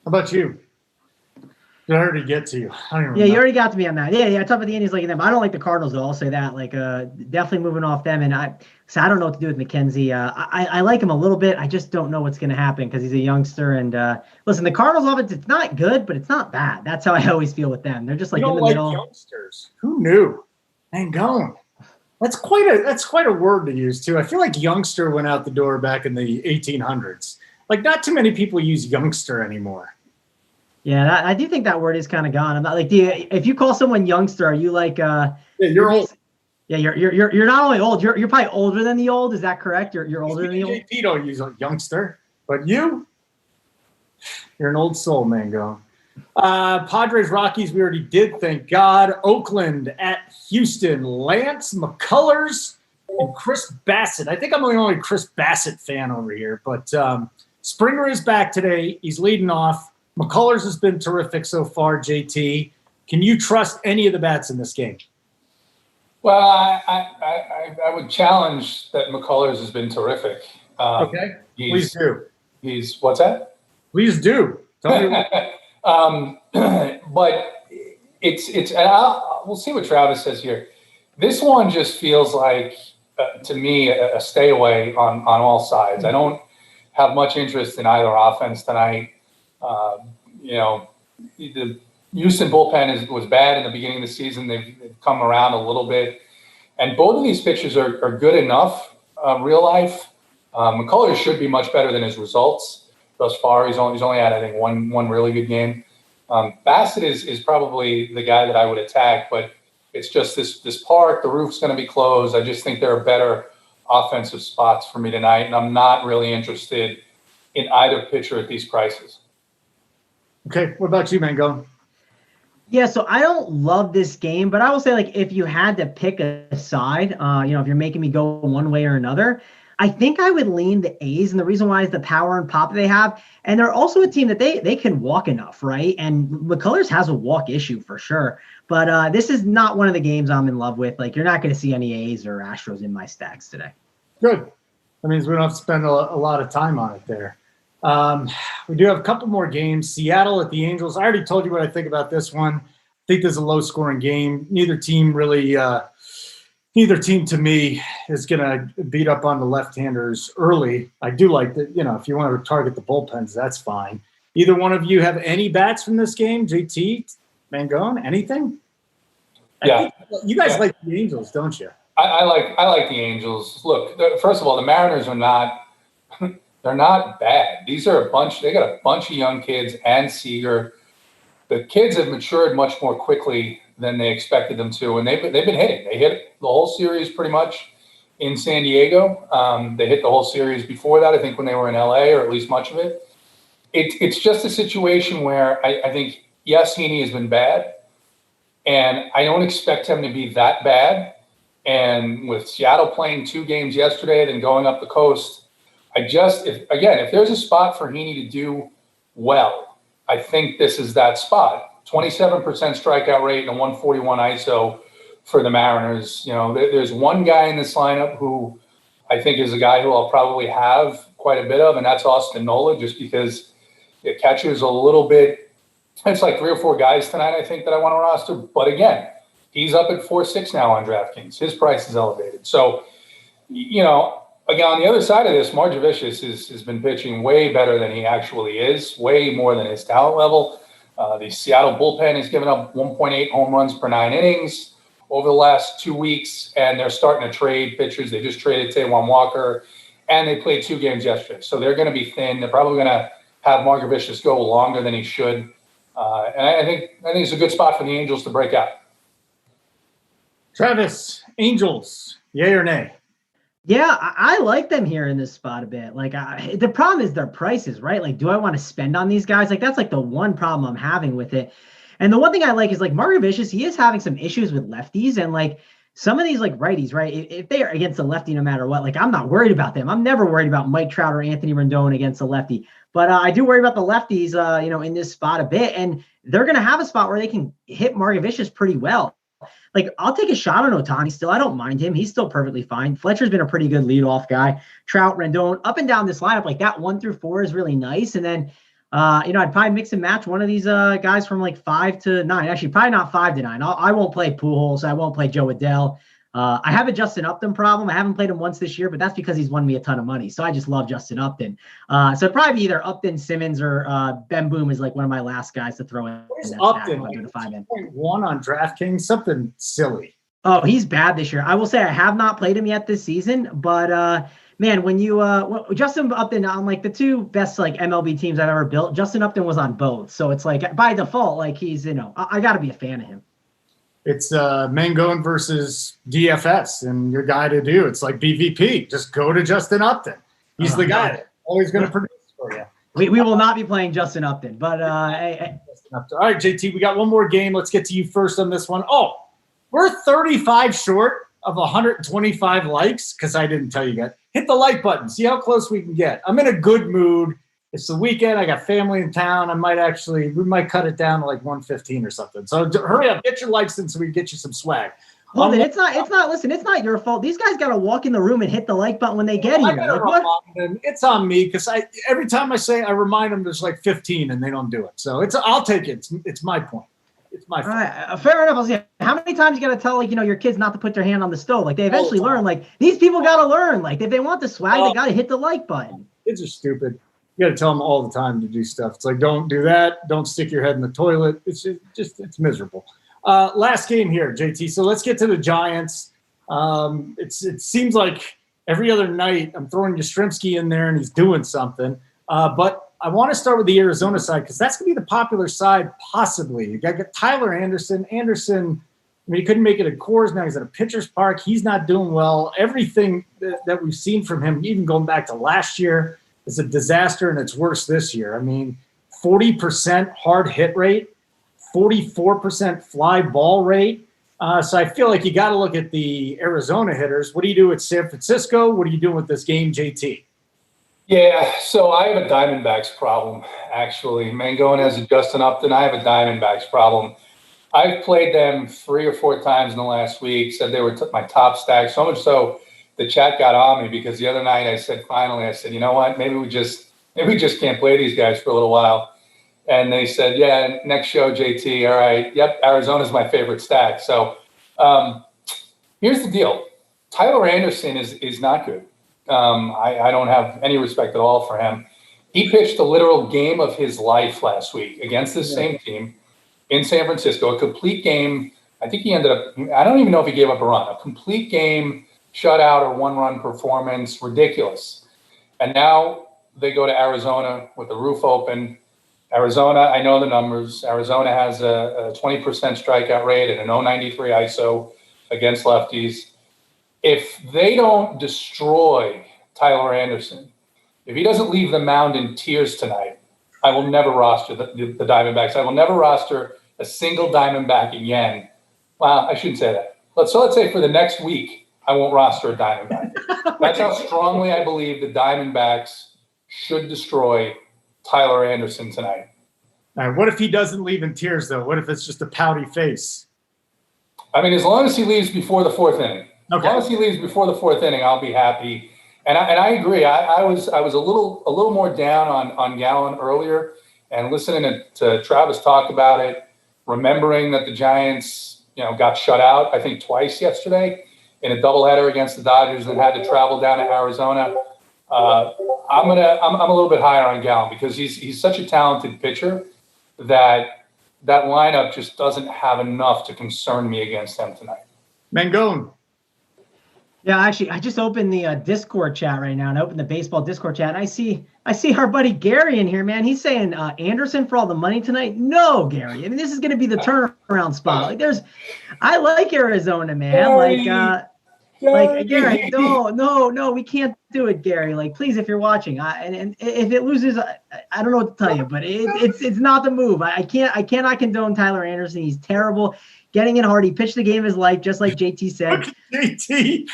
How about you? Did I already get to you? Yeah, you already got to me on that. Yeah, I talk about the Indians liking them. I don't like the Cardinals, though. I'll say that. Like, definitely moving off them. And I don't know what to do with McKenzie. I like him a little bit. I just don't know what's going to happen because he's a youngster. And listen, the Cardinals offense, it's not good, but it's not bad. That's how I always feel with them. They're just like in the middle. Youngsters. Who knew? Mangone. That's quite a word to use too. I feel like youngster went out the door back in the 1800s. Like, not too many people use youngster anymore. Yeah, I do think that word is kind of gone. I'm not like, if you call someone youngster, are you like? Yeah, you're old. Yeah, you're not only old, you're probably older than the old. Is that correct? You're older than the old. JT don't use a youngster, but you're an old soul, Mangone. Padres, Rockies, we already did, thank God. Oakland at Houston, Lance McCullers and Chris Bassett. I think I'm the only Chris Bassett fan over here, but Springer is back today. He's leading off. McCullers has been terrific so far, JT. Can you trust any of the bats in this game? Well, I would challenge that McCullers has been terrific. Okay, please do. He's what's that? Please do. Tell me. But it's we'll see what Travis says here. This one just feels like to me a stay away on all sides. I don't have much interest in either offense tonight. The Houston bullpen was bad in the beginning of the season. They've come around a little bit, and both of these pitchers are good enough. Real life, McCullers should be much better than his results thus far. He's only had, I think, one really good game. Bassett is probably the guy that I would attack, but it's just this park. The roof's going to be closed. I just think there are better offensive spots for me tonight, and I'm not really interested in either pitcher at these prices. Okay, what about you, Mangone? Yeah, so I don't love this game, but I will say, like, if you had to pick a side, if you're making me go one way or another, I think I would lean the A's, and the reason why is the power and pop they have. And they're also a team that they can walk enough, right? And McCullers has a walk issue for sure. But this is not one of the games I'm in love with. Like, you're not going to see any A's or Astros in my stacks today. Good. That means we don't have to spend a lot of time on it there. We do have a couple more games. Seattle at the Angels. I already told you what I think about this one. I think this is a low-scoring game. Neither team to me is going to beat up on the left-handers early. I do like that, if you want to target the bullpens, that's fine. Either one of you have any bats from this game? JT, Mangone, anything? Yeah. You guys like the Angels, don't you? I like the Angels. Look, first of all, the Mariners are not they're not bad. These are they got a bunch of young kids and Seager. The kids have matured much more quickly than they expected them to, and they've been hitting. They hit the whole series pretty much in San Diego. They hit the whole series before that, I think, when they were in LA, or at least much of it. It's just a situation where I think, yes, Heaney has been bad, and I don't expect him to be that bad. And with Seattle playing 2 games yesterday, then going up the coast, if there's a spot for Heaney to do well, I think this is that spot. 27% strikeout rate and a 141 ISO for the Mariners. There's one guy in this lineup who I think is a guy who I'll probably have quite a bit of, and that's Austin Nola, just because the catcher's a little bit. It's like 3 or 4 guys tonight, I think, that I want to roster. But again, he's up at 4.6 now on DraftKings. His price is elevated. So, again, on the other side of this, Mlb Dfs has been pitching way better than he actually is, way more than his talent level. The Seattle bullpen has given up 1.8 home runs per 9 innings over the last 2 weeks, and they're starting to trade pitchers. They just traded Taijuan Walker, and they played 2 games yesterday. So they're going to be thin. They're probably going to have Mlb Dfs go longer than he should. And I think it's a good spot for the Angels to break out. Travis, Angels, yay or nay? Yeah, I like them here in this spot a bit. Like, the problem is their prices, right? Like, do I want to spend on these guys? Like, that's like the one problem I'm having with it. And the one thing I like is, like, Mlb Dfs, he is having some issues with lefties, and like some of these like righties, right? If they are against a lefty, no matter what, like, I'm not worried about them. I'm never worried about Mike Trout or Anthony Rendon against a lefty. But I do worry about the lefties, in this spot a bit, and they're going to have a spot where they can hit Mlb Dfs pretty well. Like, I'll take a shot on Ohtani still. I don't mind him. He's still perfectly fine. Fletcher's been a pretty good leadoff guy. Trout, Rendon, up and down this lineup, like that 1 through 4 is really nice. And then, I'd probably mix and match one of these guys from like 5 to 9. Actually, probably not 5 to 9. I won't play Pujols. I won't play Joe Adell. I have a Justin Upton problem. I haven't played him once this year, but that's because he's won me a ton of money. So I just love Justin Upton. So it'd probably be either Upton, Simmons, or Ben Boom is like one of my last guys to throw in. Where's Upton? Like 2.1 on DraftKings, something silly. Oh, he's bad this year. I will say I have not played him yet this season, but man, when you Justin Upton on like the 2 best like MLB teams I've ever built, Justin Upton was on both. So it's like by default, like he's, I got to be a fan of him. It's Mangone versus DFS, and your guy to do. It's like BVP. Just go to Justin Upton. He's the guy that's always going to produce for you. We will not be playing Justin Upton, but All right, JT, we got one more game. Let's get to you first on this one. Oh, we're 35 short of 125 likes because I didn't tell you guys. Hit the like button. See how close we can get. I'm in a good mood. It's the weekend. I got family in town. We might cut it down to like 115 or something. So hurry up, get your likes in so we can get you some swag. Holden, it's not your fault. These guys got to walk in the room and hit the like button when they get here. Like, what? It's on me because every time I remind them there's like 15 and they don't do it. So I'll take it. It's my point. It's my fault. All right, fair enough. I'll see. How many times you got to tell your kids not to put their hand on the stove? Like, they eventually learn. Like, these people got to learn. Like, if they want the swag, they got to hit the like button. Kids are stupid. You got to tell them all the time to do stuff. It's like, don't do that. Don't stick your head in the toilet. It's miserable. Last game here, JT. So let's get to the Giants. It seems like every other night I'm throwing Yastrzemski in there and he's doing something. But I want to start with the Arizona side because that's going to be the popular side possibly. You got Tyler Anderson. Anderson, he couldn't make it at Coors. Now he's at a pitcher's park. He's not doing well. Everything that we've seen from him, even going back to last year, is a disaster, and it's worse this year. 40% hard hit rate, 44% fly ball rate, So I feel like you got to look at the Arizona hitters. What do you do with San Francisco? What are you doing with this game, JT? Yeah, so I have a Diamondbacks problem, actually. Mangone has a Justin Upton. I have a Diamondbacks problem. I've played them 3 or 4 times in the last week, said they were my top stack, so much so the chat got on me because the other night I said, you know what, maybe we just can't play these guys for a little while. And they said, yeah, next show, JT, all right, yep, Arizona's my favorite stack. So here's the deal. Tyler Anderson is not good. I don't have any respect at all for him. He pitched a literal game of his life last week against this same team in San Francisco, a complete game. I think he ended up, I don't even know if he gave up a run, a complete game, shutout or 1-run performance, ridiculous. And now they go to Arizona with the roof open. Arizona, I know the numbers. Arizona has a 20% strikeout rate and an 0.93 ISO against lefties. If they don't destroy Tyler Anderson, if he doesn't leave the mound in tears tonight, I will never roster the Diamondbacks. I will never roster a single Diamondback again. Well, I shouldn't say that. Let's say for the next week, I won't roster a Diamondback. That's how strongly I believe the Diamondbacks should destroy Tyler Anderson tonight. All right, what if he doesn't leave in tears, though? What if it's just a pouty face? I mean, as long as he leaves before the 4th inning. Okay. As long as he leaves before the 4th inning, I'll be happy. And I agree. I was a little more down on Gallen earlier, and listening to Travis talk about it, remembering that the Giants, got shut out, I think twice yesterday in a doubleheader against the Dodgers and had to travel down to Arizona. I'm a little bit higher on Gallen because he's such a talented pitcher that lineup just doesn't have enough to concern me against him tonight. Mangone. Yeah, actually, I just opened the Discord chat right now, and I opened the baseball Discord chat, and I see our buddy Gary in here, man. He's saying Anderson for all the money tonight. No, Gary. I mean, this is going to be the turnaround spot. I like Arizona, man. Gary, no, we can't do it, Gary. Like, please, if you're watching, and if it loses, I don't know what to tell you, but it's not the move. I cannot condone Tyler Anderson. He's terrible. Getting in hard. He pitched the game of his life, just like JT said. JT.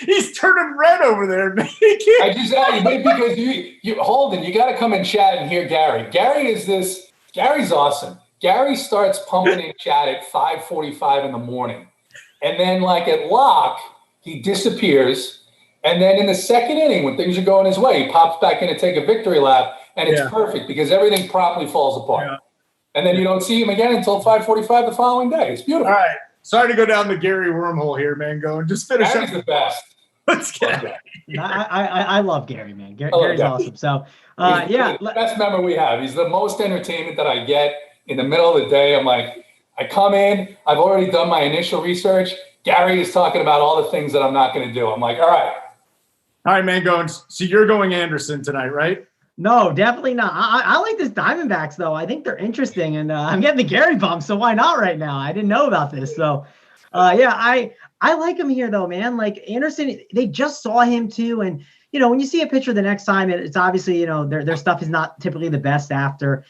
He's turning red over there, man. I just because you Holden, you got to come in chat and hear Gary. Gary's awesome. Gary starts pumping in chat at 5:45 in the morning, and then at lock, he disappears. And then in the 2nd inning, when things are going his way, he pops back in to take a victory lap. And it's perfect because everything promptly falls apart. Yeah. And then you don't see him again until 5:45 the following day. It's beautiful. All right. Sorry to go down the Gary wormhole here, man. Just finish Gary's the best. Let's get it. I love Gary, man. Gary's awesome. So, the best member we have. He's the most entertainment that I get in the middle of the day. I'm like, I come in. I've already done my initial research. Gary is talking about all the things that I'm not going to do. I'm like, all right. All right, man. So you're going Anderson tonight, right? No, definitely not. I like this Diamondbacks, though. I think they're interesting, and I'm getting the Gary bump, so why not right now? I didn't know about this. So, I like him here, though, man. Like, Anderson, they just saw him, too, and, when you see a pitcher the next time, it's obviously, their stuff is not typically the best after.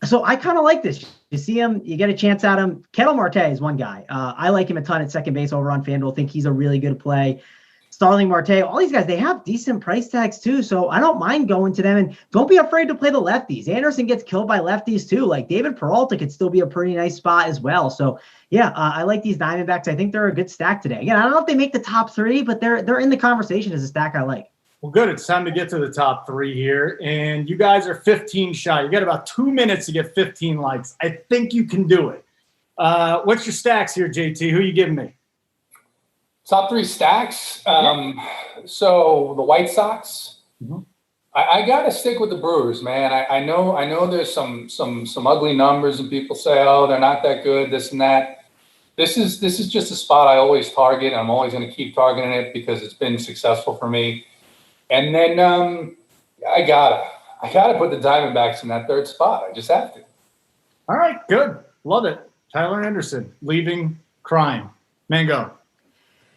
So I kind of like this. You see him, you get a chance at him. Ketel Marte is one guy. I like him a ton at second base over on FanDuel. Think he's a really good play. Starling Marte, all these guys, they have decent price tags too, so I don't mind going to them. And don't be afraid to play the lefties. Anderson gets killed by lefties too. Like David Peralta could still be a pretty nice spot as well. So I like these Diamondbacks. I think they're a good stack today. Again, I don't know if they make the top 3, but they're in the conversation as a stack I like. Well, good. It's time to get to the top 3 here, and you guys are 15 shy. You got about 2 minutes to get 15 likes. I think you can do it. What's your stacks here, JT? Who are you giving me? Top 3 stacks. So the White Sox. Mm-hmm. I got to stick with the Brewers, man. I know there's some ugly numbers and people say, oh, they're not that good, this and that. This is just a spot I always target. I'm always going to keep targeting it because it's been successful for me. And then I gotta put the Diamondbacks in that 3rd spot. I just have to. All right, good. Love it. Tyler Anderson leaving crime. Mango.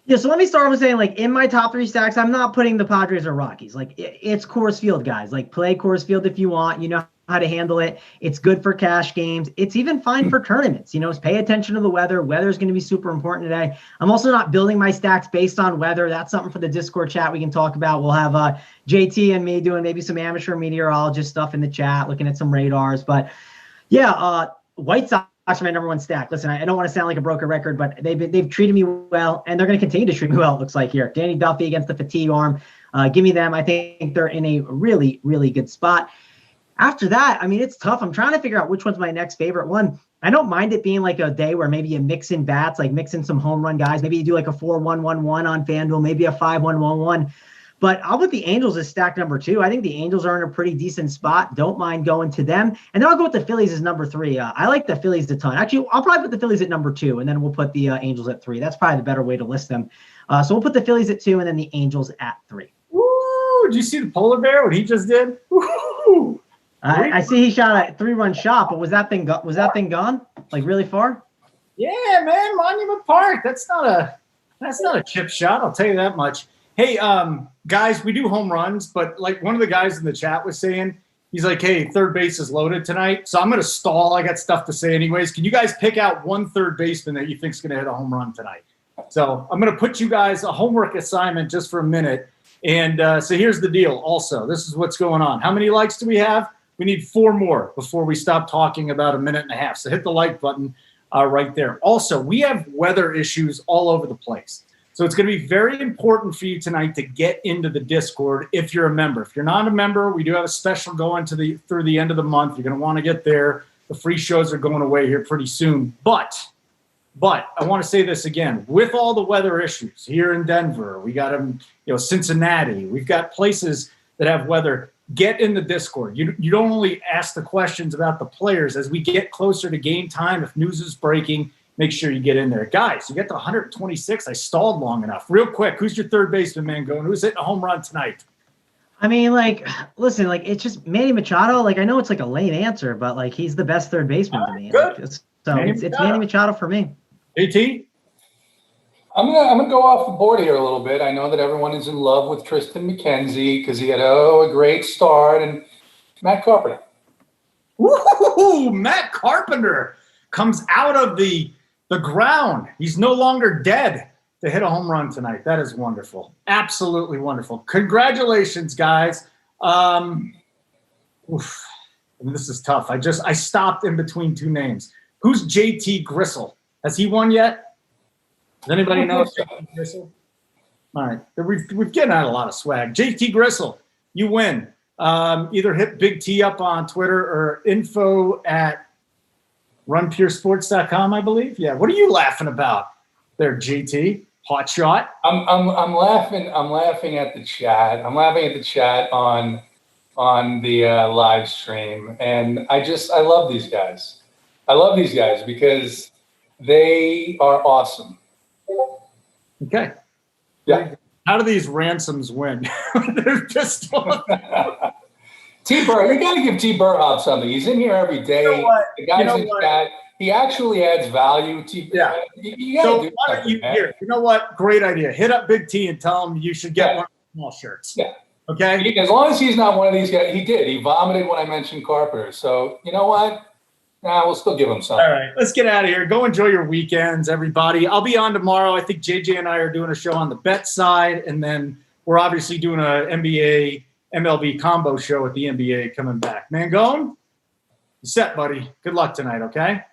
Yeah, so let me start with saying, in my top 3 stacks, I'm not putting the Padres or Rockies. It's Coors Field, guys. Play Coors Field if you want. You know how to handle it. It's good for cash games. It's even fine for tournaments. Pay attention to the weather. Weather is going to be super important today. I'm also not building my stacks based on weather. That's something for the Discord chat we can talk about. We'll have JT and me doing maybe some amateur meteorologist stuff in the chat, looking at some radars. But yeah, White Sox are my number one stack. Listen, I don't want to sound like a broken record, but they've treated me well, and they're going to continue to treat me well, it looks like here. Danny Duffy against the fatigue arm. Give me them. I think they're in a really, really good spot. After that, I mean, it's tough. I'm trying to figure out which one's my next favorite one. I don't mind it being like a day where maybe you mix in bats, like mix in some home run guys. Maybe you do like a 4-1-1-1 on FanDuel, maybe a 5-1-1-1. But I'll put the Angels as stack number 2. I think the Angels are in a pretty decent spot. Don't mind going to them. And then I'll go with the Phillies as number 3. I like the Phillies a ton. Actually, I'll probably put the Phillies at number 2, and then we'll put the Angels at 3. That's probably the better way to list them. So we'll put the Phillies at 2 and then the Angels at 3. Woo! Did you see the polar bear, what he just did? Woo! I see he shot a 3-run shot, but was that thing gone? Like really far? Yeah, man, Monument Park. That's not a chip shot. I'll tell you that much. Hey, guys, we do home runs, but like one of the guys in the chat was saying, he's like, "Hey, third base is loaded tonight, so I'm gonna stall. I got stuff to say anyways. Can you guys pick out one third baseman that you think's gonna hit a home run tonight?" So I'm gonna put you guys a homework assignment just for a minute. And so here's the deal. Also, this is what's going on. How many likes do we have? We need 4 more before we stop talking about a minute and a half. So hit the like button right there. Also, we have weather issues all over the place. So it's going to be very important for you tonight to get into the Discord if you're a member. If you're not a member, we do have a special going through the end of the month. You're going to want to get there. The free shows are going away here pretty soon. But I want to say this again. With all the weather issues here in Denver, we got them, Cincinnati. We've got places that have weather. Get in the Discord. You don't only ask the questions about the players. As we get closer to game time, if news is breaking, make sure you get in there. Guys, you get to 126. I stalled long enough. Real quick, who's your third baseman, Mangone? Who's hitting a home run tonight? I mean, listen, it's just Manny Machado. I know it's like a lame answer, but he's the best third baseman to me. Good. It's Manny Machado for me. JT? I'm gonna go off the board here a little bit. I know that everyone is in love with Tristan McKenzie because he had a great start, and Matt Carpenter. Woo! Matt Carpenter comes out of the ground. He's no longer dead to hit a home run tonight. That is wonderful. Absolutely wonderful. Congratulations, guys. This is tough. I stopped in between 2 names. Who's JT Gristle? Has he won yet? Does anybody know JT Gristle? All right. We've getting out a lot of swag. JT Gristle, you win. Either hit Big T up on Twitter or info@runpuresports.com, I believe. Yeah. What are you laughing about there, JT? Hot shot. I'm laughing at the chat. I'm laughing at the chat on the live stream, and I love these guys. I love these guys because they are awesome. Okay. Yeah. How do these ransoms win? They're just T. Burr, you got to give T. Burr something. He's in here every day. You know what? The guy's in chat. He actually adds value. Yeah. You got to do something, here. You know what? Great idea. Hit up Big T and tell him you should get one of the small shirts. Yeah. Okay. As long as he's not one of these guys. He did. He vomited when I mentioned Carpenter. So you know what? We'll still give him something. All right, let's get out of here. Go enjoy your weekends, everybody. I'll be on tomorrow. I think JJ and I are doing a show on the bet side, and then we're obviously doing a NBA MLB combo show at the NBA coming back. Mangone, you set, buddy. Good luck tonight. Okay.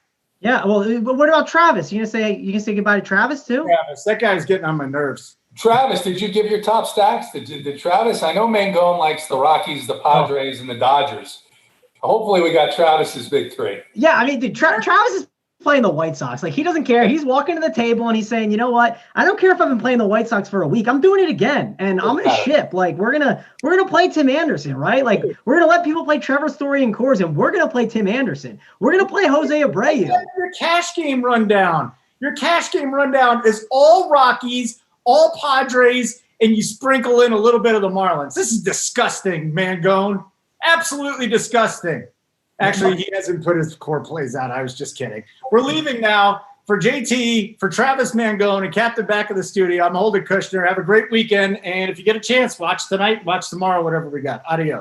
Yeah. Well, but what about Travis? You can say goodbye to Travis too? Travis, that guy's getting on my nerves. Travis, did you give your top stacks? Did Travis? I know Mangone likes the Rockies, the Padres, and the Dodgers. Hopefully we got Travis's big 3. Yeah, I mean, dude, Travis is playing the White Sox. He doesn't care. He's walking to the table and he's saying, you know what? I don't care if I've been playing the White Sox for a week. I'm doing it again, and I'm gonna ship. We're gonna play Tim Anderson, right? We're gonna let people play Trevor Story and Coors, and we're gonna play Tim Anderson. We're gonna play Jose Abreu. Your cash game rundown. Your cash game rundown is all Rockies, all Padres, and you sprinkle in a little bit of the Marlins. This is disgusting, Mangone. Absolutely disgusting. Actually, he hasn't put his core plays out. I was just kidding. We're leaving now. For JT, for Travis Mangone, and Captain back of the studio, I'm Holden Kushner. Have a great weekend. And if you get a chance, watch tonight, watch tomorrow, whatever we got. Adios.